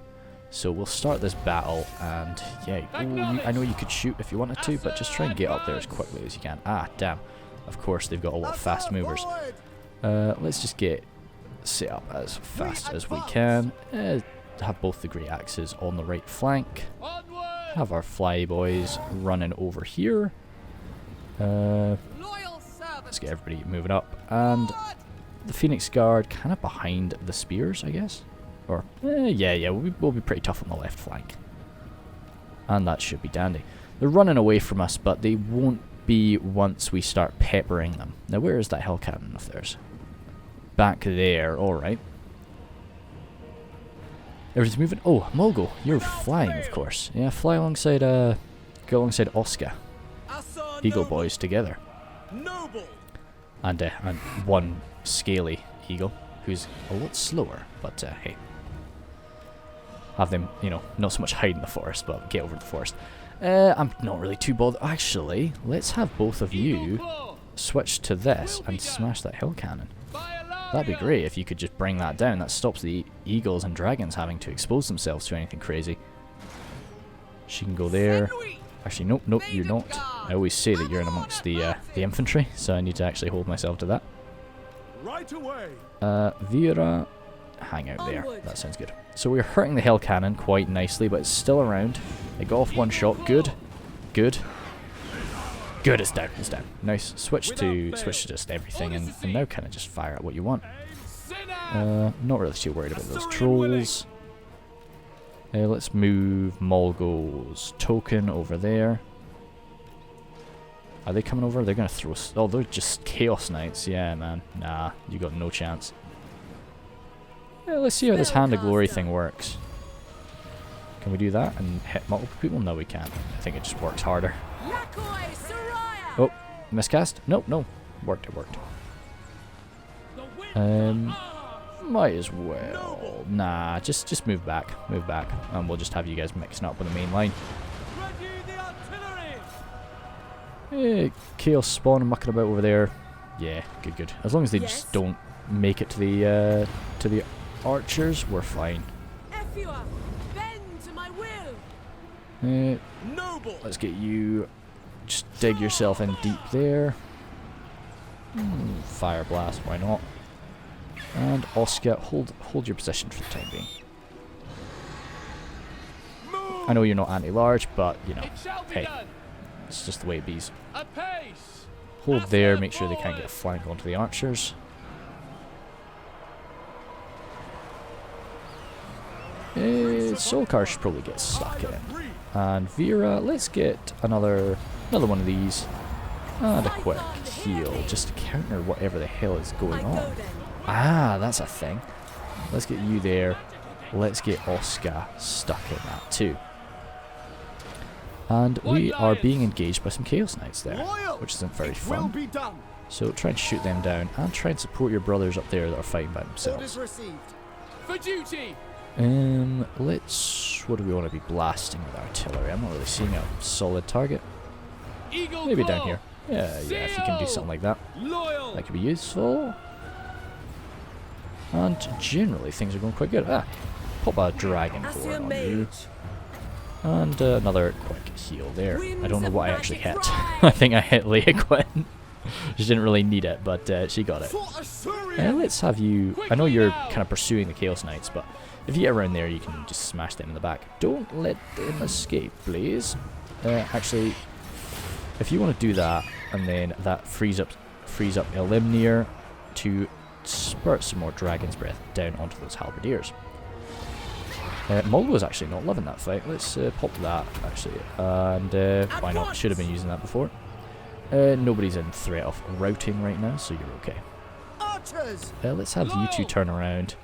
So we'll start this battle, and yeah, I know you could shoot if you wanted to, but just try and get up there as quickly as you can. Ah, damn. Of course, they've got a lot of fast movers. Let's just get set up as fast as we can. Have both the great axes on the right flank. Have our flyboys running over here. Let's get everybody moving up. And the Phoenix Guard kind of behind the spears, I guess. Or, yeah, we'll be pretty tough on the left flank. And that should be dandy. They're running away from us, but they won't be once we start peppering them. Now, where is that hell cannon of theirs? Back there, alright. Everything's moving. Oh, Molgo, you're flying, of course. Yeah, fly alongside, go alongside Oscar. Eagle boys together. And one scaly eagle, who's a lot slower, but hey. Have them, not so much hide in the forest, but get over the forest. I'm not really too bothered. Actually, let's have both of you switch to this and smash that hill cannon. That'd be great if you could just bring that down. That stops the eagles and dragons having to expose themselves to anything crazy. She can go there. Actually, nope, you're not. I always say that you're in amongst the infantry, so I need to actually hold myself to that. Right away. Vera, hang out there. That sounds good. So we're hurting the hell cannon quite nicely, but it's still around. It got off one shot. Good. It's down. Nice. Switch to just everything, and now kind of just fire at what you want. Not really too worried about those trolls. Let's move Molgo's token over there. Are they coming over? They're gonna throw. Oh, they're just Chaos Knights. Yeah, man. Nah, you got no chance. Yeah, let's see how this Hand of Glory thing works. Can we do that and hit multiple people? No, we can't. I think it just works harder. Oh, miscast? Nope, no. It worked. Might as well. Nah, just move back. And we'll just have you guys mixing up with the main line. Chaos spawn and mucking about over there. Yeah, good. As long as they just don't make it to the archers, we're fine. Let's get you. Just dig yourself in deep there. Fire blast, why not? And Oscar, hold your position for the time being. I know you're not anti-large, but hey, it's just the way it be. Hold there, make sure they can't get a flank onto the archers. Solkar should probably get stuck in. And Vera, let's get another one of these. And a quick heal, just to counter whatever the hell is going on. Ah, that's a thing. Let's get you there. Let's get Oscar stuck in that too. And we are being engaged by some Chaos Knights there, which isn't very fun. So try and shoot them down, and try and support your brothers up there that are fighting by themselves. For duty. What do we want to be blasting with artillery? I'm not really seeing a solid target. Maybe down here. Yeah, if you can do something like that. That could be useful. And generally things are going quite good. Pop a dragon core on you. And another quick heal there. I don't know what I actually hit. I think I hit Leia Quinn. She didn't really need it, but she got it. Let's have you. I know you're kind of pursuing the Chaos Knights, but If you get around there, you can just smash them in the back. Don't let them escape, please. Actually, if you want to do that, and then that frees up Elimnir to spurt some more Dragon's Breath down onto those Halberdiers. Mulgo's actually not loving that fight. Let's pop that, actually. And why not? Should have been using that before. Nobody's in threat of routing right now, so you're okay. Let's have you two turn around,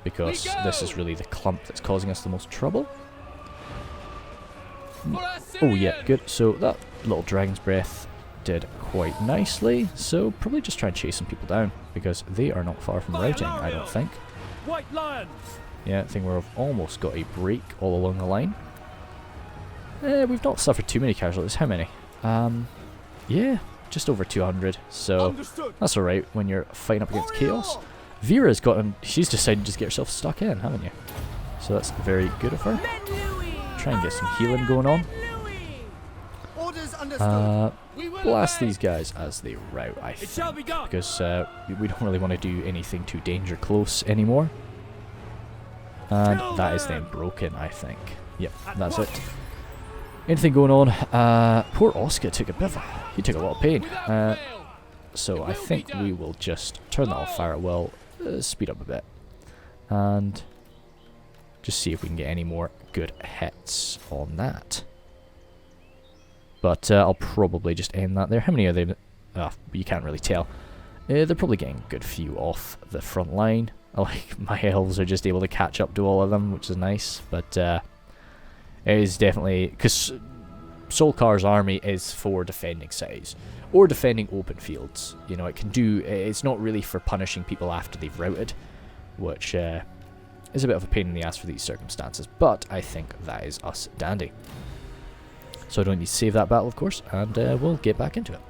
because this is really the clump that's causing us the most trouble. Oh yeah, good. So that little Dragon's Breath did quite nicely. So probably just try and chase some people down, because they are not far from routing, I don't think. White lions. Yeah, I think we've almost got a break all along the line. We've not suffered too many casualties. How many? Yeah, just over 200. So that's alright when you're fighting up against Chaos. Vera's she's decided to just get herself stuck in, haven't you? So that's very good of her. Try and get some healing going on. Blast these guys as they rout, I think, because we don't really want to do anything too danger close anymore. And that is then broken, I think. Yep, that's it. Anything going on? Poor Oscar took he took a lot of pain. So I think we will just turn that off, fire at will, speed up a bit, and just see if we can get any more good hits on that. But I'll probably just end that there. How many are they? You can't really tell. They're probably getting a good few off the front line. Like, my elves are just able to catch up to all of them, which is nice. But it is definitely, because Solkar's army is for defending cities or defending open fields. You know, it's not really for punishing people after they've routed, which is a bit of a pain in the ass for these circumstances. But I think that is us dandy. So I don't need to save that battle, of course, and we'll get back into it.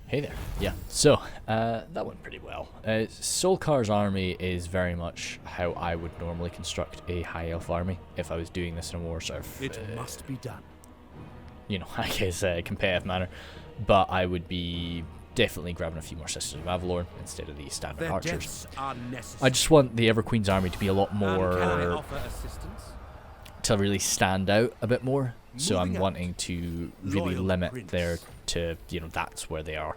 Hey there. Yeah, so that went pretty well. Solkar's army is very much how I would normally construct a high elf army if I was doing this in a more sort of it must be done. You know, I guess competitive manner. But I would be definitely grabbing a few more Sisters of Avelorn instead of the standard Their archers. Are I just want the Everqueen's army to be a lot more can I offer assistance? to really stand out a bit more. So I'm Moving out. wanting to really Loyal limit prince. their to, you know, that's where they are.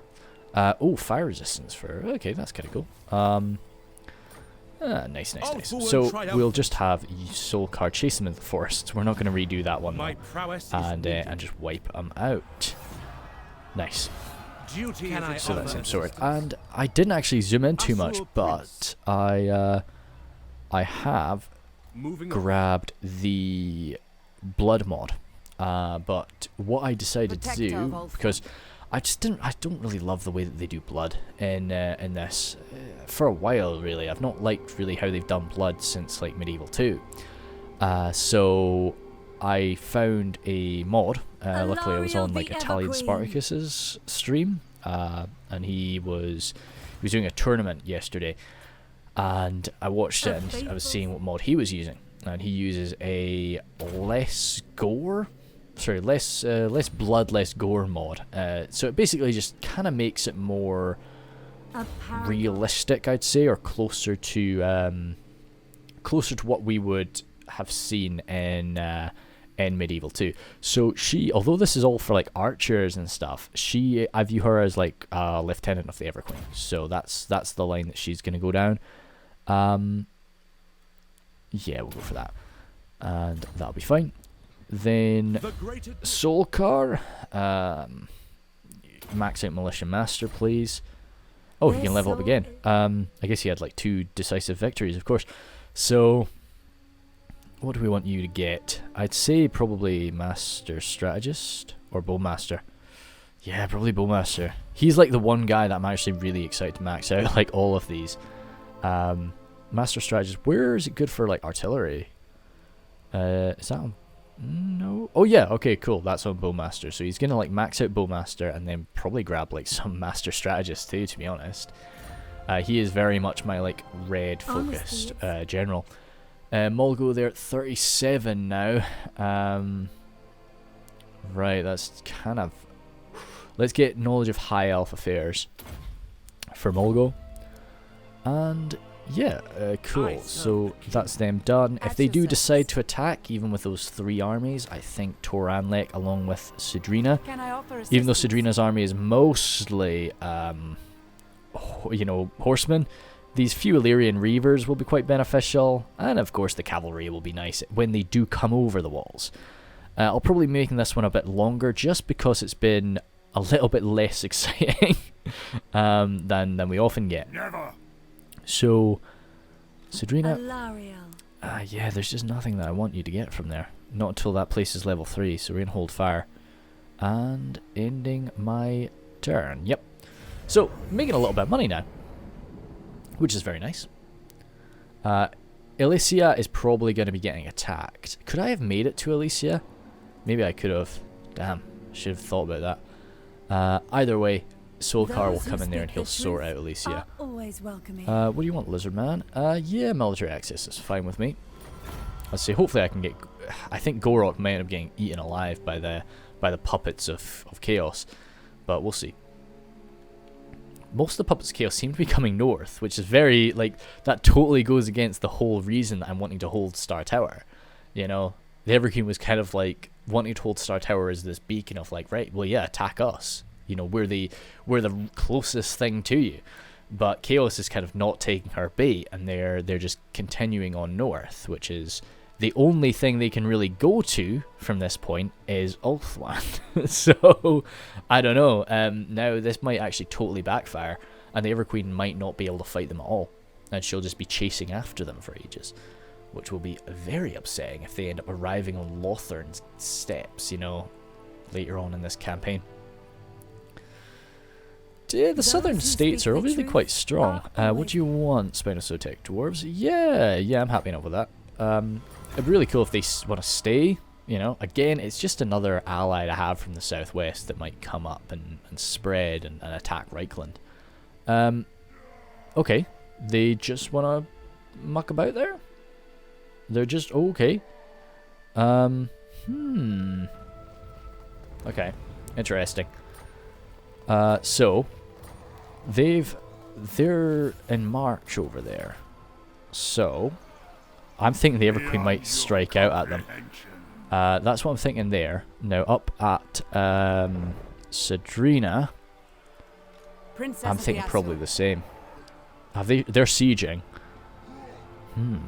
Oh, fire resistance for, okay, that's kind of cool. Nice. So we'll just have Solkar chase them in the forests. We're not going to redo that one My though. prowess And just wipe them out. Nice. duty So that's him sorted. And I didn't actually zoom in too much, but I have grabbed the blood mod. But what I decided to do, because I don't really love the way that they do blood in this. For a while, really, I've not liked really how they've done blood since like Medieval 2. So I found a mod. Luckily, I was on like Italian Spartacus's stream, and he was doing a tournament yesterday, and I watched it and I was seeing what mod he was using, and he uses a less blood, less gore mod. So it basically just kind of makes it more realistic, I'd say, or closer to what we would have seen in Medieval 2. So she, although this is all for like archers and stuff, I view her as like a lieutenant of the Everqueen. So that's the line that she's gonna go down. Yeah, we'll go for that, and that'll be fine. Then Solkar, max out Militia Master, please. Oh, he can level up again. I guess he had like 2 decisive victories, of course. So, what do we want you to get? I'd say probably Master Strategist or Bowmaster. Yeah, probably Bowmaster. He's like the one guy that I'm actually really excited to max out, like all of these. Master Strategist, where is it good for like artillery? Is that on? No. Oh yeah, okay, cool. That's on Bowmaster. So he's gonna like max out Bowmaster and then probably grab like some Master Strategist too, to be honest. He is very much my like red focused general. Mulgo there at 37 now. Right, that's kind of... Let's get knowledge of high elf affairs for Mulgo. And yeah, cool. So that's them done. If they do decide to attack, even with those 3 armies, I think Toranlek along with Sadrina, even though Sadrina's army is mostly, you know, horsemen, these few Illyrian Reavers will be quite beneficial, and of course the cavalry will be nice when they do come over the walls. I'll probably be making this one a bit longer just because it's been a little bit less exciting than we often get. Never. So, Sadrina, yeah, there's just nothing that I want you to get from there. Not until that place is level 3, so we're going to hold fire. And ending my turn. Yep. So, making a little bit of money now, which is very nice. Elysia is probably going to be getting attacked. Could I have made it to Elysia? Maybe I could have. Damn, should have thought about that. Either way, Solkar will come in there and he'll sort out Elysia. What do you want, Lizard Man? Yeah, military access is fine with me. Let's see, hopefully I can get... I think Gorok might end up getting eaten alive by the puppets of Chaos, but we'll see. Most of the puppets of Chaos seem to be coming north, which is very, like, that totally goes against the whole reason that I'm wanting to hold Star Tower. You know, the Evergreen was kind of like, wanting to hold Star Tower as this beacon of like, right, well yeah, attack us. You know, we're the closest thing to you. But Chaos is kind of not taking her bait, and they're just continuing on north, which is the only thing they can really go to from this point is Ulthuan. So, I don't know. Now, this might actually totally backfire, and the Everqueen might not be able to fight them at all, and she'll just be chasing after them for ages, which will be very upsetting if they end up arriving on Lothern's steps, you know, later on in this campaign. Yeah, the southern states are obviously quite strong. What do you want, Spinosotek Dwarves? Yeah, I'm happy enough with that. It'd be really cool if they want to stay, you know. Again, it's just another ally to have from the southwest that might come up and spread and attack Reichland. Okay, they just want to muck about there? They're just okay. Okay, interesting. So they're in March over there. So I'm thinking the Everqueen might strike out at them. That's what I'm thinking there. Now up at Sadrina, I'm thinking probably the same. They're sieging.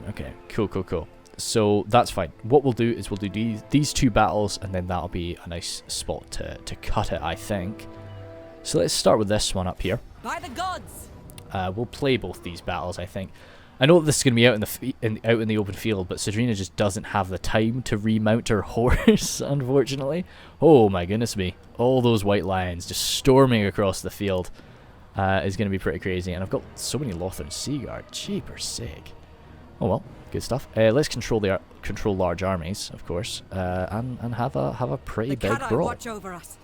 Okay, cool. So that's fine. What we'll do is we'll do these 2 battles, and then that'll be a nice spot to cut it, I think. So let's start with this one up here. By the gods! We'll play both these battles, I think. I know this is going to be out in the open field, but Sadrina just doesn't have the time to remount her horse, unfortunately. Oh my goodness me. All those white lions just storming across the field is going to be pretty crazy. And I've got so many Lothern Seaguard. Jeepers sake. Oh well, good stuff. Let's control large armies, of course, and have a pretty big brawl. Watch over us.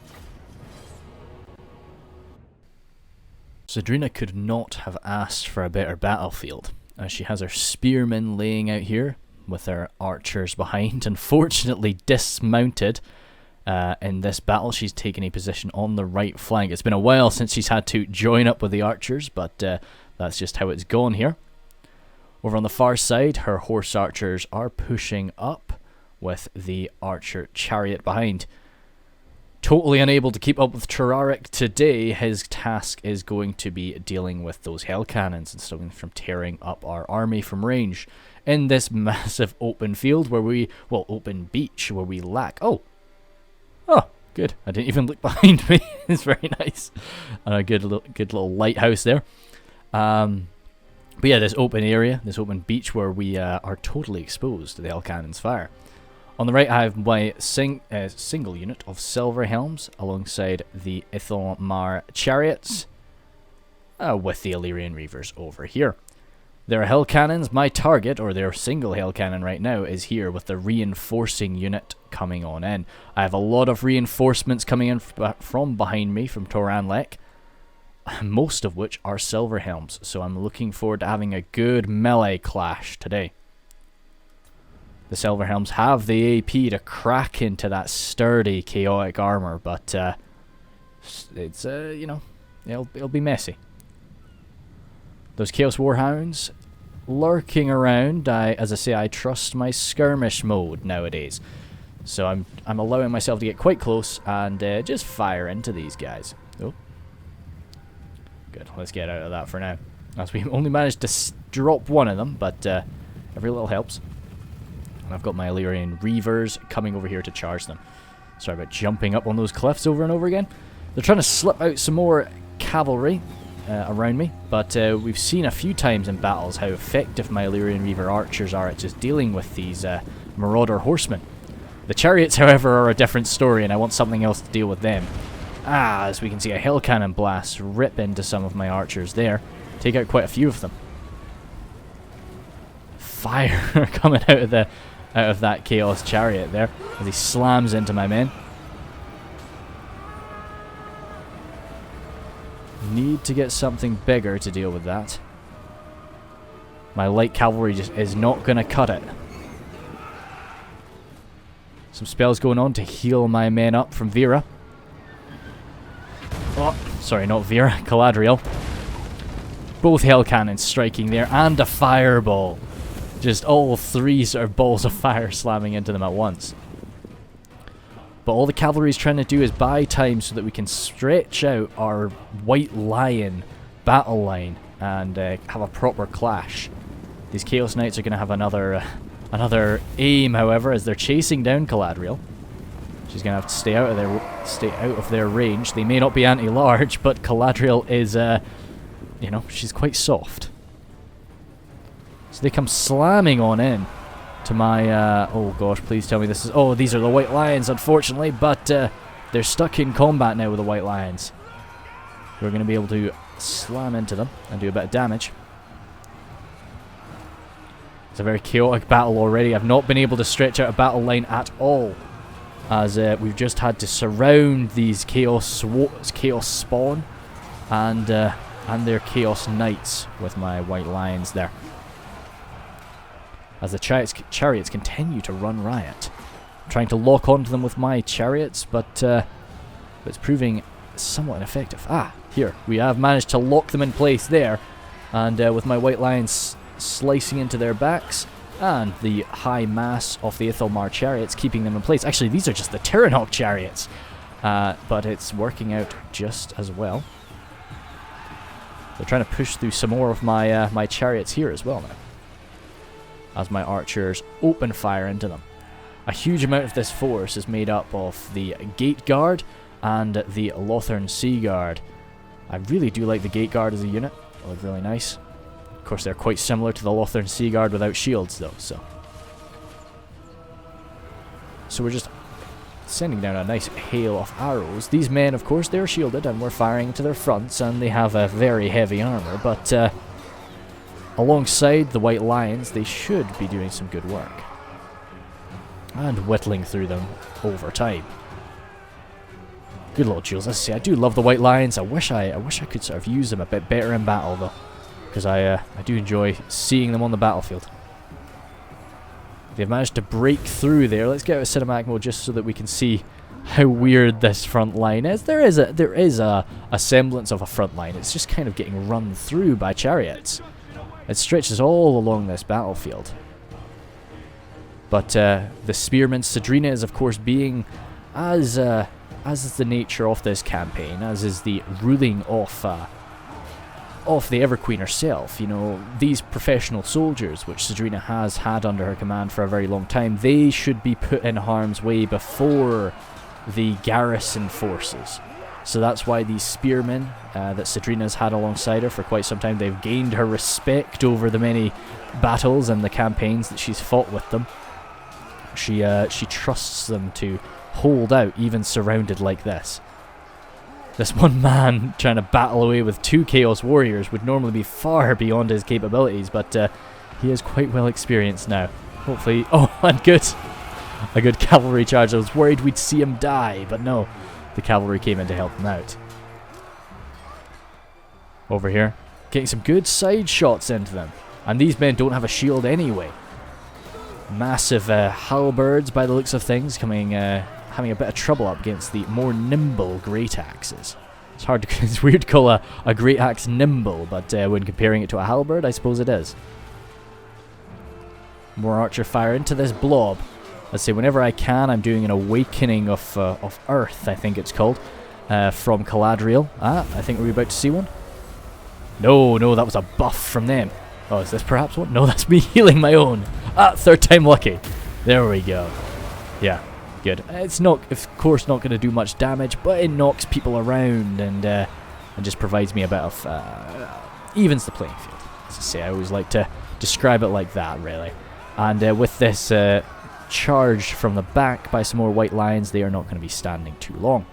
Sadrina could not have asked for a better battlefield, as she has her spearmen laying out here with her archers behind. Unfortunately dismounted in this battle. She's taken a position on the right flank. It's been a while since she's had to join up with the archers, but that's just how it's gone here. Over on the far side, her horse archers are pushing up with the archer chariot behind. Totally unable to keep up with Chararic today, his task is going to be dealing with those hell cannons and stopping them from tearing up our army from range in this massive open field open beach where we lack... Oh, good. I didn't even look behind me. It's very nice. And a good little lighthouse there. But yeah, this open area, this open beach where we are totally exposed to the hell cannon's fire. On the right, I have my single unit of Silver Helms alongside the Ithilmar Chariots with the Illyrian Reavers over here. Their hell cannons, my target, or their single hell cannon right now, is here with the reinforcing unit coming on in. I have a lot of reinforcements coming in from behind me from Toranlek, most of which are Silver Helms, so I'm looking forward to having a good melee clash today. The Silver Helms have the AP to crack into that sturdy chaotic armor, but it's you know, it'll be messy. Those Chaos Warhounds lurking around. As I say, I trust my skirmish mode nowadays. So I'm allowing myself to get quite close and just fire into these guys. Oh. Good, let's get out of that for now. As we only managed to drop one of them, but every little helps. And I've got my Avelorn Reavers coming over here to charge them. Sorry about jumping up on those cliffs over and over again. They're trying to slip out some more cavalry around me, but we've seen a few times in battles how effective my Avelorn Reaver archers are at just dealing with these marauder horsemen. The Chariots, however, are a different story, and I want something else to deal with them. As we can see, a Hell Cannon blast rip into some of my archers there. Take out quite a few of them. Fire coming out of that Chaos Chariot there as he slams into my men. Need to get something bigger to deal with that. My light cavalry just is not going to cut it. Some spells going on to heal my men up from Vera. Oh, sorry, not Vera, Galadriel. Both Hell Cannons striking there, and a Fireball. Just all three sort of balls of fire slamming into them at once. But all the cavalry is trying to do is buy time so that we can stretch out our White Lion battle line and have a proper clash. These Chaos Knights are going to have another aim, however, as they're chasing down Galadriel. She's going to have to stay out of their range. They may not be anti-large, but Galadriel is, you know, she's quite soft. So they come slamming on in to my, oh gosh, please tell me this is, oh, these are the White Lions, unfortunately, but they're stuck in combat now with the White Lions. We're going to be able to slam into them and do a bit of damage. It's a very chaotic battle already. I've not been able to stretch out a battle line at all, as we've just had to surround these Chaos Spawn and their Chaos Knights with my White Lions there. As the Chariots continue to run riot. I'm trying to lock onto them with my Chariots, but it's proving somewhat ineffective. Ah, here. We have managed to lock them in place there, and with my White Lions slicing into their backs, and the high mass of the Ithalmar Chariots keeping them in place. Actually, these are just the Tyrannoch Chariots, but it's working out just as well. They're trying to push through some more of my my Chariots here as well now, as my archers open fire into them. A huge amount of this force is made up of the Gate Guard and the Lothern Sea Guard. I really do like the Gate Guard as a unit. They look really nice. Of course, they're quite similar to the Lothern Sea Guard without shields, though, so we're just sending down a nice hail of arrows. These men, of course, they're shielded, and we're firing to their fronts, and they have a very heavy armor, but alongside the White Lions, they should be doing some good work. And whittling through them over time. Good Lord, Jules. As I say, I do love the White Lions. I wish I could sort of use them a bit better in battle, though, because I do enjoy seeing them on the battlefield. They've managed to break through there. Let's get out of cinematic mode just so that we can see how weird this front line is. There is a semblance of a front line. It's just kind of getting run through by Chariots. It stretches all along this battlefield. But the spearman Sadrina is, of course, being, as is the nature of this campaign, as is the ruling of the Everqueen herself. You know, these professional soldiers, which Sadrina has had under her command for a very long time, they should be put in harm's way before the garrison forces. So that's why these spearmen that Sadrina's had alongside her for quite some time, they've gained her respect over the many battles and the campaigns that she's fought with them. She trusts them to hold out, even surrounded like this. This one man trying to battle away with two Chaos Warriors would normally be far beyond his capabilities, but he is quite well experienced now. Hopefully... Oh, and good! A good cavalry charge. I was worried we'd see him die, but no. The cavalry came in to help him out. Over here. Getting some good side shots into them. And these men don't have a shield anyway. Massive halberds by the looks of things, coming... having a bit of trouble up against the more nimble great axes. It's hard to, it's weird to call a great axe nimble, but when comparing it to a halberd, I suppose it is. More archer fire into this blob. Let's say whenever I can, I'm doing an awakening of Earth, I think it's called, from Caladriel. I think we're about to see one. No, that was a buff from them. Oh, is this perhaps one? No, that's me healing my own. Third time lucky. There we go. Yeah, good. It's not, of course, not going to do much damage, but it knocks people around and just provides me a bit of evens the playing field. As I say, I always like to describe it like that, really. And with this charged from the back by some more white lions, they are not going to be standing too long.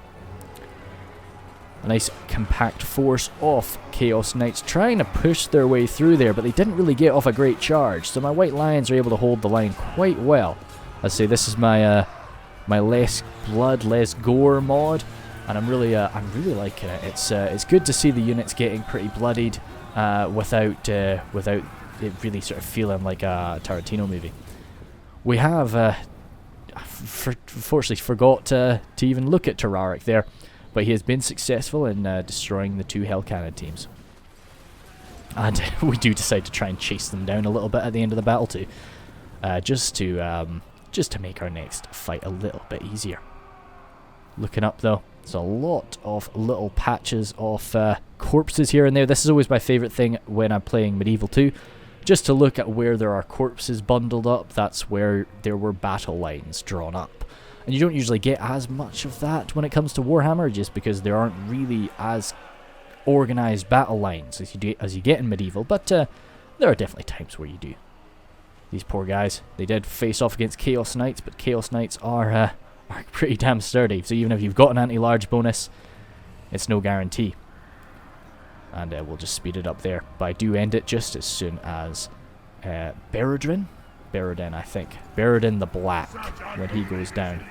A nice compact force of Chaos Knights trying to push their way through there, but they didn't really get off a great charge, so my white lions are able to hold the line quite well. Let's say this is my my less blood, less gore mod, and I'm really liking it. It's good to see the units getting pretty bloodied without it really sort of feeling like a Tarantino movie. We have unfortunately forgot to even look at Terraric there. But he has been successful in destroying the 2 Hell Cannon teams. And we do decide to try and chase them down a little bit at the end of the battle too. Just to make our next fight a little bit easier. Looking up though, there's a lot of little patches of corpses here and there. This is always my favourite thing when I'm playing Medieval 2. Just to look at where there are corpses bundled up, that's where there were battle lines drawn up. And you don't usually get as much of that when it comes to Warhammer, just because there aren't really as organised battle lines as you get in Medieval, but there are definitely times where you do. These poor guys, they did face off against Chaos Knights, but Chaos Knights are pretty damn sturdy, so even if you've got an anti-large bonus, it's no guarantee. And we'll just speed it up there, but I do end it just as soon as Berodrin, I think. Berodin the Black, when he goes down.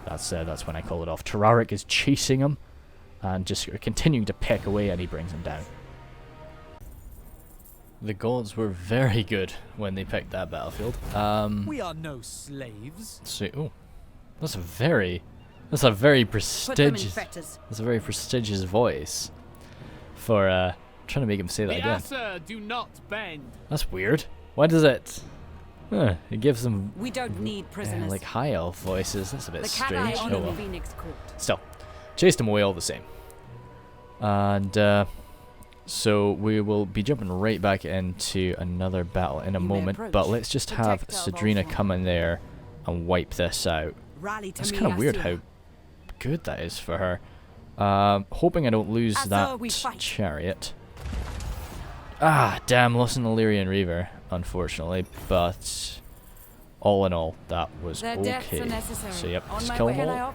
That's when I call it off. Terraric is chasing him and just continuing to peck away, and he brings him down. The gods were very good when they picked that battlefield. We are no slaves. So, oh, that's a very prestigious. That's a very prestigious voice for trying to make him say that again. Sir, do not bend. That's weird. Why does it? It gives them We don't need prisoners. like high elf voices. That's a bit strange. Oh, Oh well. Phoenix Court. Still, chased them away all the same. And so we will be jumping right back into another battle in a moment. But let's just have Sadrina come in there and wipe this out. That's kind of weird how good that is for her. Hoping I don't lose that chariot. Ah, damn, lost an Illyrian Reaver, unfortunately, but all in all, that was okay. So yep, just kill them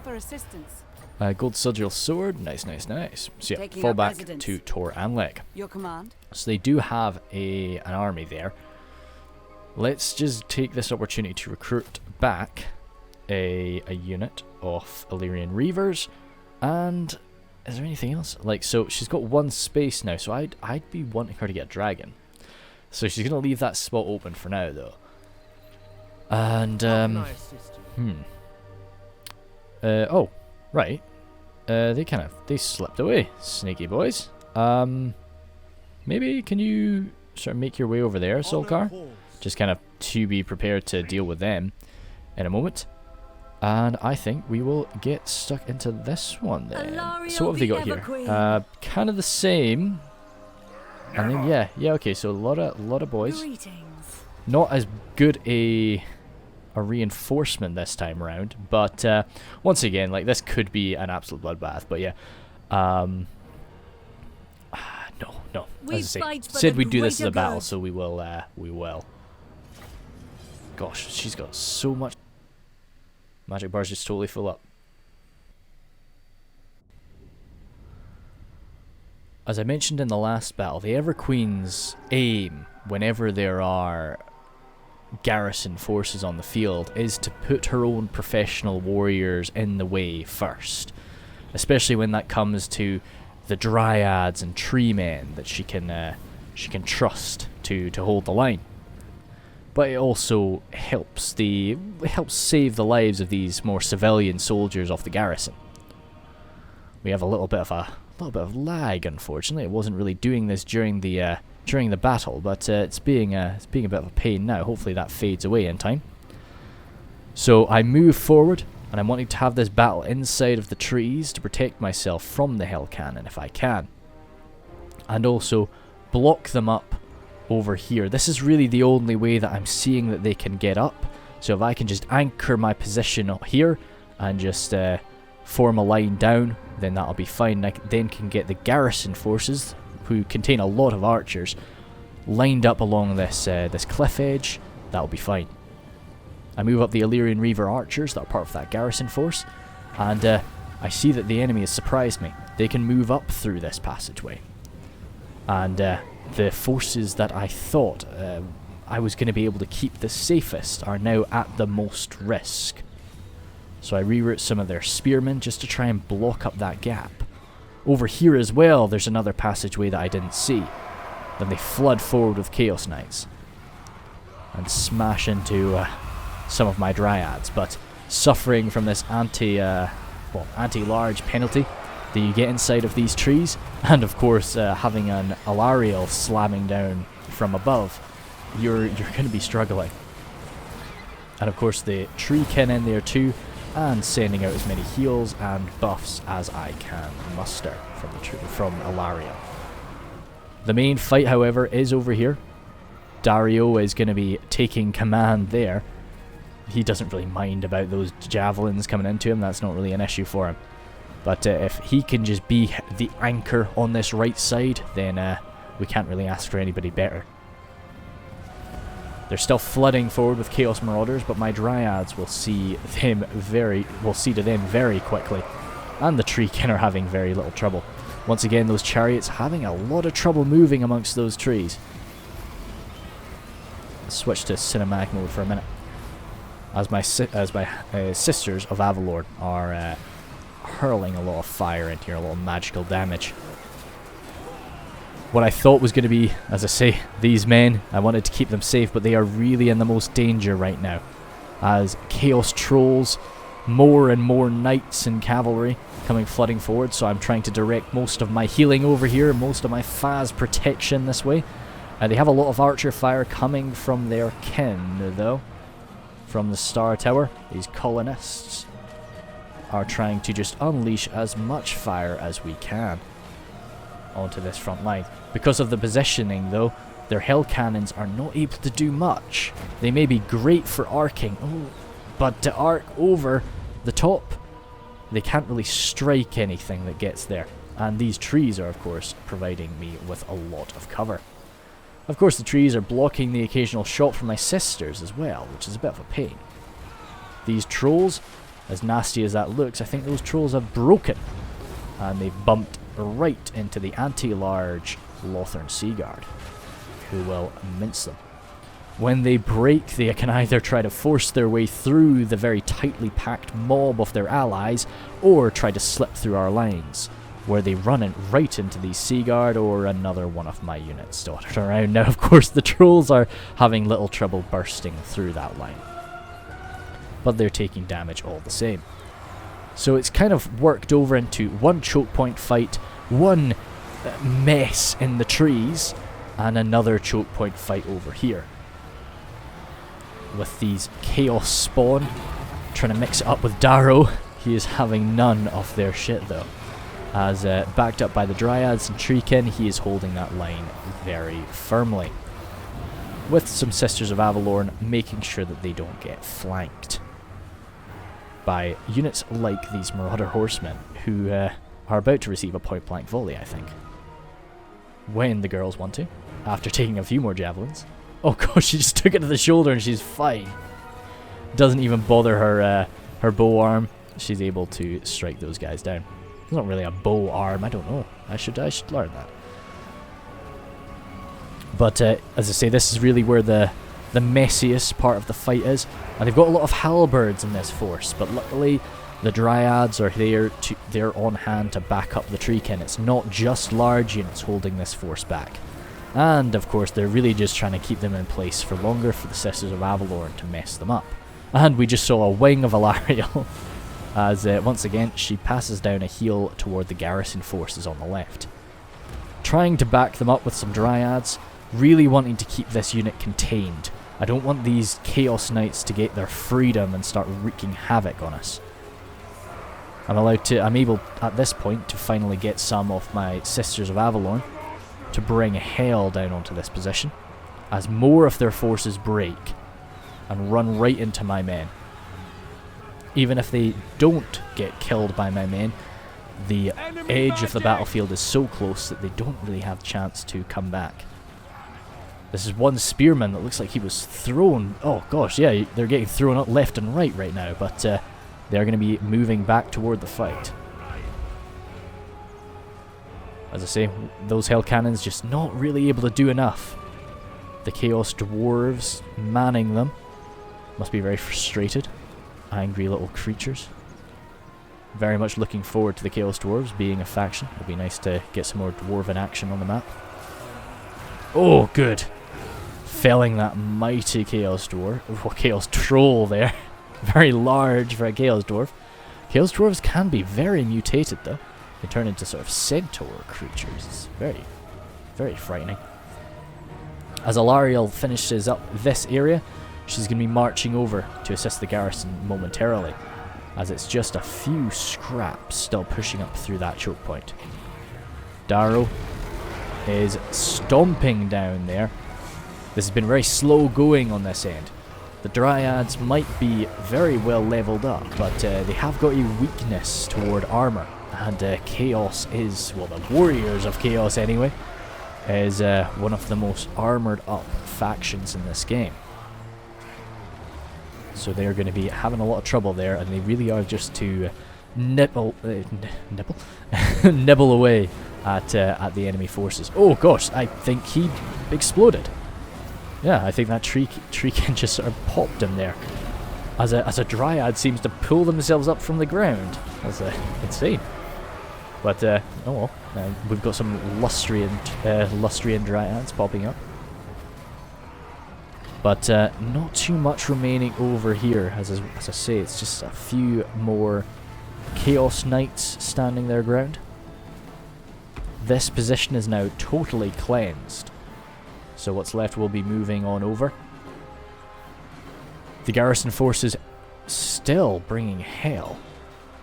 all. Gold Sigil Sword, nice. So yeah, fall back to Tor and Leg. Your command. So they do have an army there. Let's just take this opportunity to recruit back a unit of Illyrian Reavers, and is there anything else? Like, so she's got 1 space now, so I'd be wanting her to get a dragon. So she's gonna leave that spot open for now, though. And oh, right. They slipped away, sneaky boys. Maybe can you sort of make your way over there, Solkar? Just kind of to be prepared to deal with them in a moment. And I think we will get stuck into this one then. So what have they got here? Kind of the same. And then yeah, okay. So a lot of boys. Not as good a reinforcement this time around, but once again, like this could be an absolute bloodbath. But yeah, no. As I say, said we'd do this as a battle, so we will. Gosh, she's got so much. Magic bar's just totally full up. As I mentioned in the last battle, the Everqueen's aim, whenever there are garrison forces on the field, is to put her own professional warriors in the way first. Especially when that comes to the dryads and tree men that she can trust to hold the line. But it also helps save the lives of these more civilian soldiers of the garrison. We have a little bit of a little bit of lag, unfortunately. It wasn't really doing this during the battle, but it's being a bit of a pain now. Hopefully that fades away in time. So I move forward, and I'm wanting to have this battle inside of the trees to protect myself from the hell cannon if I can. And also block them up over here. This is really the only way that I'm seeing that they can get up. So if I can just anchor my position up here and just form a line down, then that'll be fine. I then can get the garrison forces, who contain a lot of archers, lined up along this cliff edge. That'll be fine. I move up the Illyrian Reaver archers that are part of that garrison force, and I see that the enemy has surprised me. They can move up through this passageway. And the forces that I thought I was going to be able to keep the safest are now at the most risk. So I reroute some of their spearmen just to try and block up that gap. Over here as well, there's another passageway that I didn't see. Then they flood forward with Chaos Knights and smash into some of my Dryads, but suffering from this anti-large penalty that you get inside of these trees, and of course having an Alariel slamming down from above, you're going to be struggling. And of course the Treekin in there too, and sending out as many heals and buffs as I can muster from Alariel. The main fight, however, is over here. Dario is going to be taking command there. He doesn't really mind about those javelins coming into him. That's not really an issue for him. But if he can just be the anchor on this right side, then we can't really ask for anybody better. They're still flooding forward with Chaos Marauders, but my Dryads will see to them very quickly. And the Treekin are having very little trouble. Once again, those Chariots having a lot of trouble moving amongst those trees. Let's switch to cinematic mode for a minute. As my sisters of Avelorn are hurling a lot of fire into here, a lot of magical damage. What I thought was going to be, as I say, these men, I wanted to keep them safe, but they are really in the most danger right now. As Chaos Trolls, more and more Knights and Cavalry coming flooding forward, so I'm trying to direct most of my healing over here, most of my Phas protection this way. They have a lot of archer fire coming from their kin, though. From the Star Tower, these colonists are trying to just unleash as much fire as we can onto this front line. Because of the positioning, though, their hell cannons are not able to do much. They may be great for arcing, but to arc over the top, they can't really strike anything that gets there. And these trees are, of course, providing me with a lot of cover. Of course, the trees are blocking the occasional shot from my sisters as well, which is a bit of a pain. These trolls, as nasty as that looks, I think those trolls have broken. And they've bumped right into the anti-large Lothern Seaguard, who will mince them. When they break, they can either try to force their way through the very tightly packed mob of their allies, or try to slip through our lines, where they run it right into the Seaguard or another one of my units dotted around. Now, of course, the trolls are having little trouble bursting through that line, but they're taking damage all the same. So it's kind of worked over into one choke point fight, one mess in the trees, and another choke point fight over here. With these Chaos Spawn trying to mix it up with Darrow, he is having none of their shit though. As backed up by the Dryads and Treekin, he is holding that line very firmly. With some Sisters of Avelorn making sure that they don't get flanked by units like these Marauder Horsemen, who are about to receive a point-blank volley, I think. When the girls want to, after taking a few more javelins. Oh god, she just took it to the shoulder and she's fine. Doesn't even bother her bow arm. She's able to strike those guys down. It's not really a bow arm, I don't know. I should learn that. But as I say, this is really where the messiest part of the fight is. And they've got a lot of halberds in this force, but luckily the Dryads are they're on hand to back up the Treekin. It's not just large units holding this force back. And of course they're really just trying to keep them in place for longer for the Sisters of Avelorn to mess them up. And we just saw a wing of Alariel as once again she passes down a heel toward the garrison forces on the left. Trying to back them up with some Dryads, really wanting to keep this unit contained. I don't want these Chaos Knights to get their freedom and start wreaking havoc on us. I'm able at this point to finally get some of my Sisters of Avelorn to bring hell down onto this position, as more of their forces break and run right into my men. Even if they don't get killed by my men, the edge of the battlefield is so close that they don't really have a chance to come back. This is one spearman that looks like he was thrown. Oh gosh, yeah, they're getting thrown up left and right now, but they're going to be moving back toward the fight. As I say, those hell cannons just not really able to do enough. The Chaos Dwarves manning them must be very frustrated. Angry little creatures. Very much looking forward to the Chaos Dwarves being a faction. It'll be nice to get some more dwarven action on the map. Oh, good. Felling that mighty Chaos Dwarf. Oh, Chaos Troll there. Very large for a Chaos Dwarf. Chaos Dwarves can be very mutated though. They turn into sort of centaur creatures. It's very, very frightening. As Alariel finishes up this area, she's going to be marching over to assist the garrison momentarily, as it's just a few scraps still pushing up through that choke point. Darrow is stomping down there. This has been very slow going on this end. The Dryads might be very well leveled up, but they have got a weakness toward armor, and Chaos is, well, the Warriors of Chaos anyway, is one of the most armored up factions in this game. So they're going to be having a lot of trouble there, and they really are just to nibble away at the enemy forces. Oh gosh, I think he exploded. Yeah, I think that tree can just sort of popped him there. As a Dryad seems to pull themselves up from the ground. That's insane. But oh well, we've got some Lustrian Dryads popping up. But not too much remaining over here. As I say, it's just a few more Chaos Knights standing their ground. This position is now totally cleansed. So what's left will be moving on over. The garrison forces still bringing hell.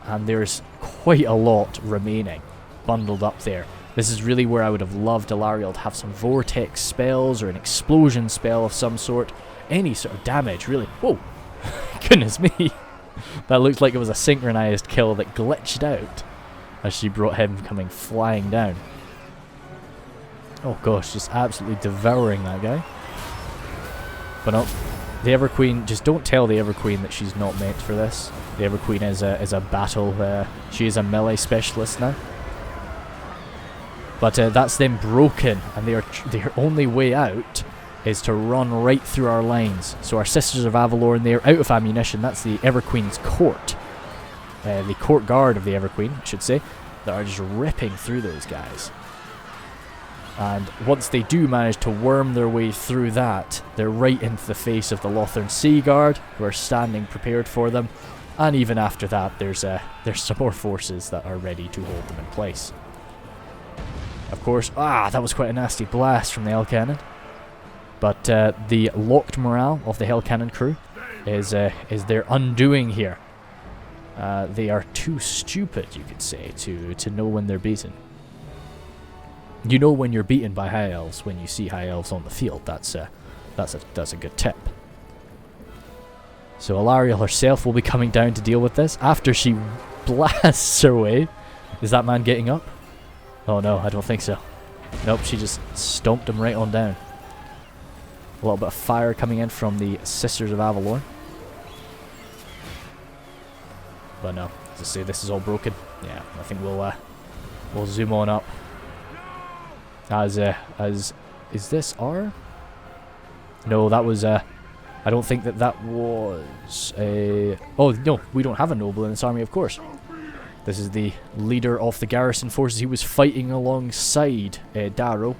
And there's quite a lot remaining bundled up there. This is really where I would have loved Alariel to have some vortex spells or an explosion spell of some sort. Any sort of damage, really. Whoa! Goodness me! That looked like it was a synchronized kill that glitched out as she brought him coming flying down. Oh gosh, just absolutely devouring that guy. But no, the Everqueen, just don't tell the Everqueen that she's not meant for this. The Everqueen is a battle, she is a melee specialist now. But that's them broken, and their only way out is to run right through our lines. So our Sisters of Avelorn, they're out of ammunition. That's the Everqueen's court. The court guard of the Everqueen, I should say, that are just ripping through those guys. And once they do manage to worm their way through that, they're right into the face of the Lothern Sea Guard, who are standing prepared for them. And even after that, there's some more forces that are ready to hold them in place. Of course, that was quite a nasty blast from the Hell Cannon. But the locked morale of the Hell Cannon crew is their undoing here. They are too stupid, you could say, to know when they're beaten. You know when you're beaten by High Elves when you see High Elves on the field. That's a good tip. So Alariel herself will be coming down to deal with this after she blasts her way. Is that man getting up? Oh no, I don't think so. Nope, she just stomped him right on down. A little bit of fire coming in from the Sisters of Avelorn. But no, as I say, this is all broken. Yeah, I think we'll zoom on up. As is this R? No, that was I don't think that was a... Oh no, we don't have a noble in this army, of course. This is the leader of the garrison forces. He was fighting alongside Darrow.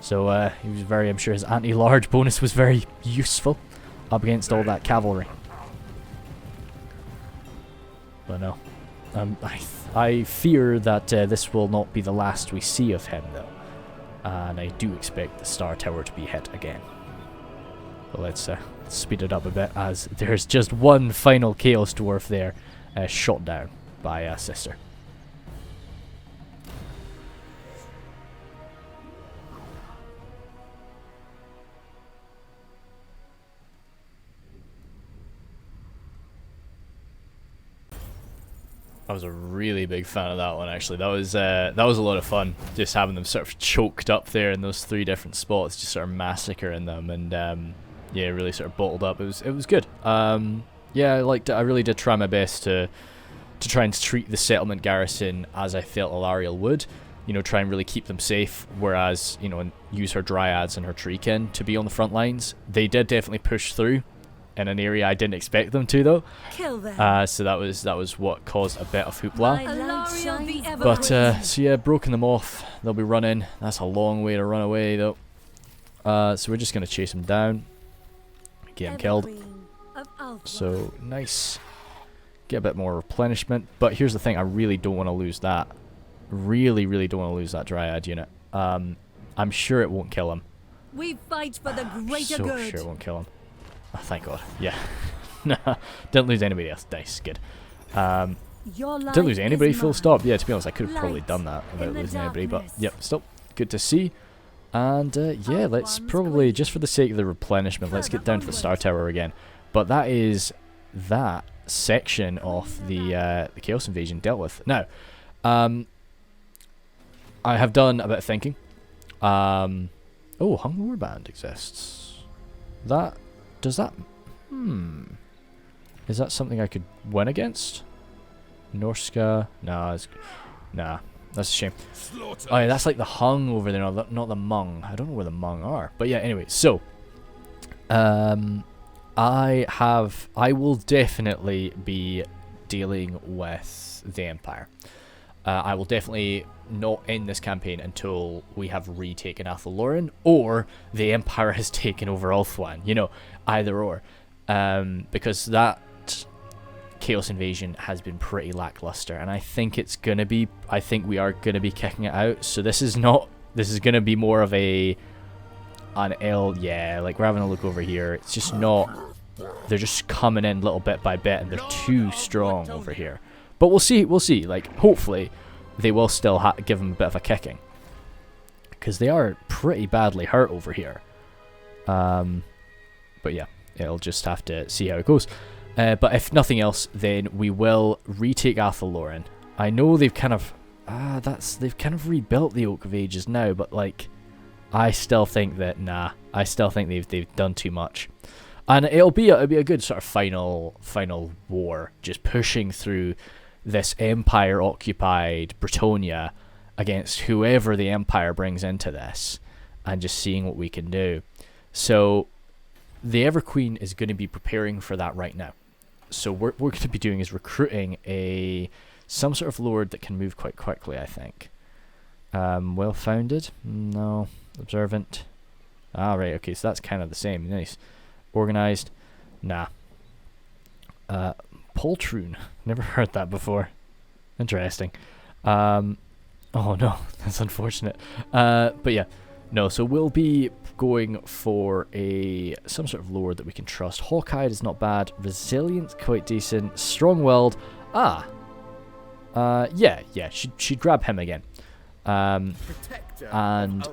So he was very, I'm sure his anti-large bonus was very useful up against all that cavalry. But no. I fear that this will not be the last we see of him, though. And I do expect the Star Tower to be hit again. But let's speed it up a bit, as there's just one final Chaos Dwarf there, shot down by a sister. I was a really big fan of that one, actually. That was a lot of fun, just having them sort of choked up there in those 3 different spots, just sort of massacring them, and yeah, really sort of bottled up. It was good. Yeah, I liked it. I really did try my best to try and treat the settlement garrison as I felt Alarielle would. You know, try and really keep them safe, whereas, you know, and use her dryads and her treekin to be on the front lines. They did definitely push through in an area I didn't expect them to, though. Kill them. So that was what caused a bit of hoopla. But so yeah, broken them off. They'll be running. That's a long way to run away, though. So we're just gonna chase them down, get them killed. So nice. Get a bit more replenishment. But here's the thing: I really don't want to lose that. Really don't want to lose that dryad unit. I'm sure it won't kill him. We fight for the greater good. So sure it won't kill him. Oh, thank God. Yeah. Nah, didn't lose anybody else. Nice, good. Didn't lose anybody, full stop. Yeah, to be honest, I could have probably done that without losing anybody, but yep, still good to see. And yeah, let's probably, just for the sake of the replenishment, let's get down to the Star Tower again. But that is that section of the Chaos Invasion dealt with. Now, I have done a bit of thinking. Oh, Hung Warband exists. Does that... Is that something I could win against? Norska? Nah, that's a shame. Oh yeah, that's like the Hung over there, not the Hmong. I don't know where the Hmong are. But yeah, anyway, so... I will definitely be dealing with the Empire. I will definitely not end this campaign until we have retaken Avelorn, or the Empire has taken over Ulthuan. You know, either or. Because that Chaos Invasion has been pretty lackluster, and I think it's gonna be. I think we are gonna be kicking it out. So this is not. This is gonna be more of an L. Yeah, like we're having a look over here. It's just not. They're just coming in little bit by bit, and they're too strong over here. But we'll see. We'll see. Like, hopefully, they will still give them a bit of a kicking, because they are pretty badly hurt over here. But yeah, it'll just have to see how it goes. But if nothing else, then we will retake Avelorn. I know they've kind of they've kind of rebuilt the Oak of Ages now, but like, I still think that I still think they've done too much. And it'll be a good sort of final war, just pushing through this Empire-occupied Bretonnia against whoever the Empire brings into this, and just seeing what we can do. So the Everqueen is going to be preparing for that right now. So what we're going to be doing is recruiting some sort of lord that can move quite quickly, I think. Well-founded? No. Observant? Ah, right, okay, so that's kind of the same. Nice. Organized? Nah. Poltroon. Never heard that before. Interesting. Oh no, that's unfortunate. But yeah, no. So we'll be going for some sort of lord that we can trust. Hawkeye is not bad. Resilience, quite decent. Strong-willed. Yeah. She'd grab him again. And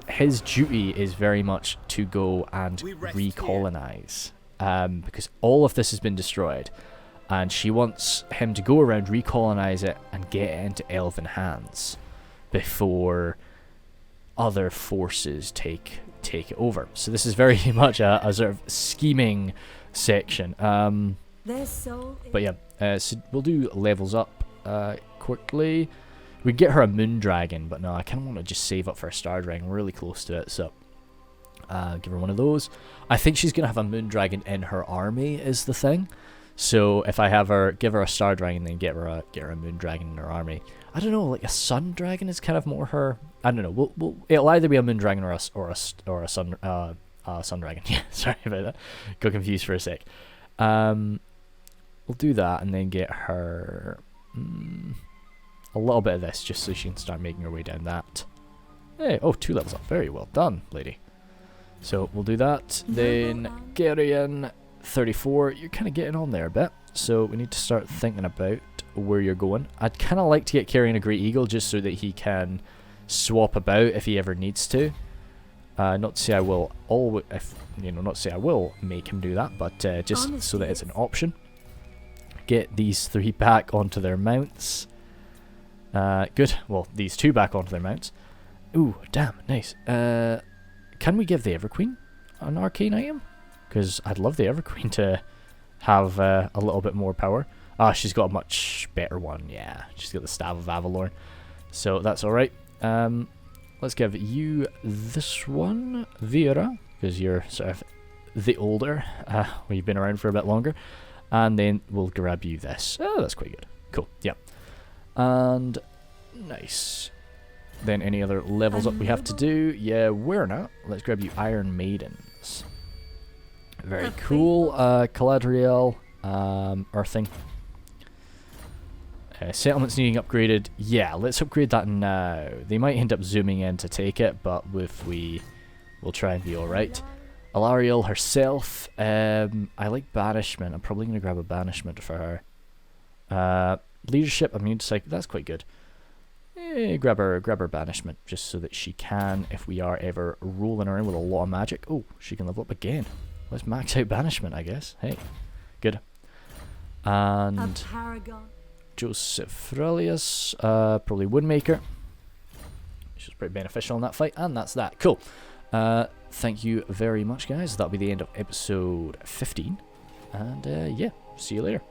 his duty is very much to go and recolonize, because all of this has been destroyed. And she wants him to go around, recolonize it, and get it into elven hands before other forces take it over. So this is very much a sort of scheming section. But yeah, so we'll do levels up quickly. We get her a moon dragon, but no, I kind of want to just save up for a star dragon. We're really close to it, so give her one of those. I think she's gonna have a moon dragon in her army is the thing. So if I give her a star dragon, then get her a moon dragon in her army. I don't know, like a sun dragon is kind of more her. I don't know. It'll either be a moon dragon or a sun dragon. Yeah, sorry about that. Got confused for a sec. We'll do that and then get her A little bit of this, just so she can start making her way down that. Hey, oh, 2 levels up. Very well done, lady. So we'll do that. Then Gerian, 34. You're kind of getting on there a bit. So we need to start thinking about where you're going. I'd kind of like to get Carrying a Great Eagle just so that he can swap about if he ever needs to. Not to say I will always, not to say I will make him do that, but just so that it's an option. Get these 3 back onto their mounts. Good. Well, these 2 back onto their mounts. Ooh, damn, nice. Can we give the Everqueen an arcane item? Because I'd love the Everqueen to have a little bit more power. Ah, she's got a much better one. Yeah, she's got the Staff of Avelorn. So that's alright. Let's give you this one, Vera, because you're sort of the older. Well, you've been around for a bit longer. And then we'll grab you this. Oh, that's quite good. Cool, yeah. And nice. Then any other levels up we have to do? Yeah, we're not. Let's grab you Iron Maidens. Very cool. Caladriel, Earthing. Settlements needing upgraded. Yeah, let's upgrade that now. They might end up zooming in to take it, but if we'll try and be alright. Alariel herself. I like Banishment. I'm probably going to grab a Banishment for her. Leadership, Immune to Psychic. That's quite good. Grab her Banishment, just so that she can, if we are ever rolling around with a lot of magic. Oh, she can level up again. Let's max out Banishment, I guess. Hey, good. And Joseph Aurelius, probably Woodmaker. She's pretty beneficial in that fight, and that's that. Cool. Thank you very much, guys. That'll be the end of episode 15. And yeah, see you later.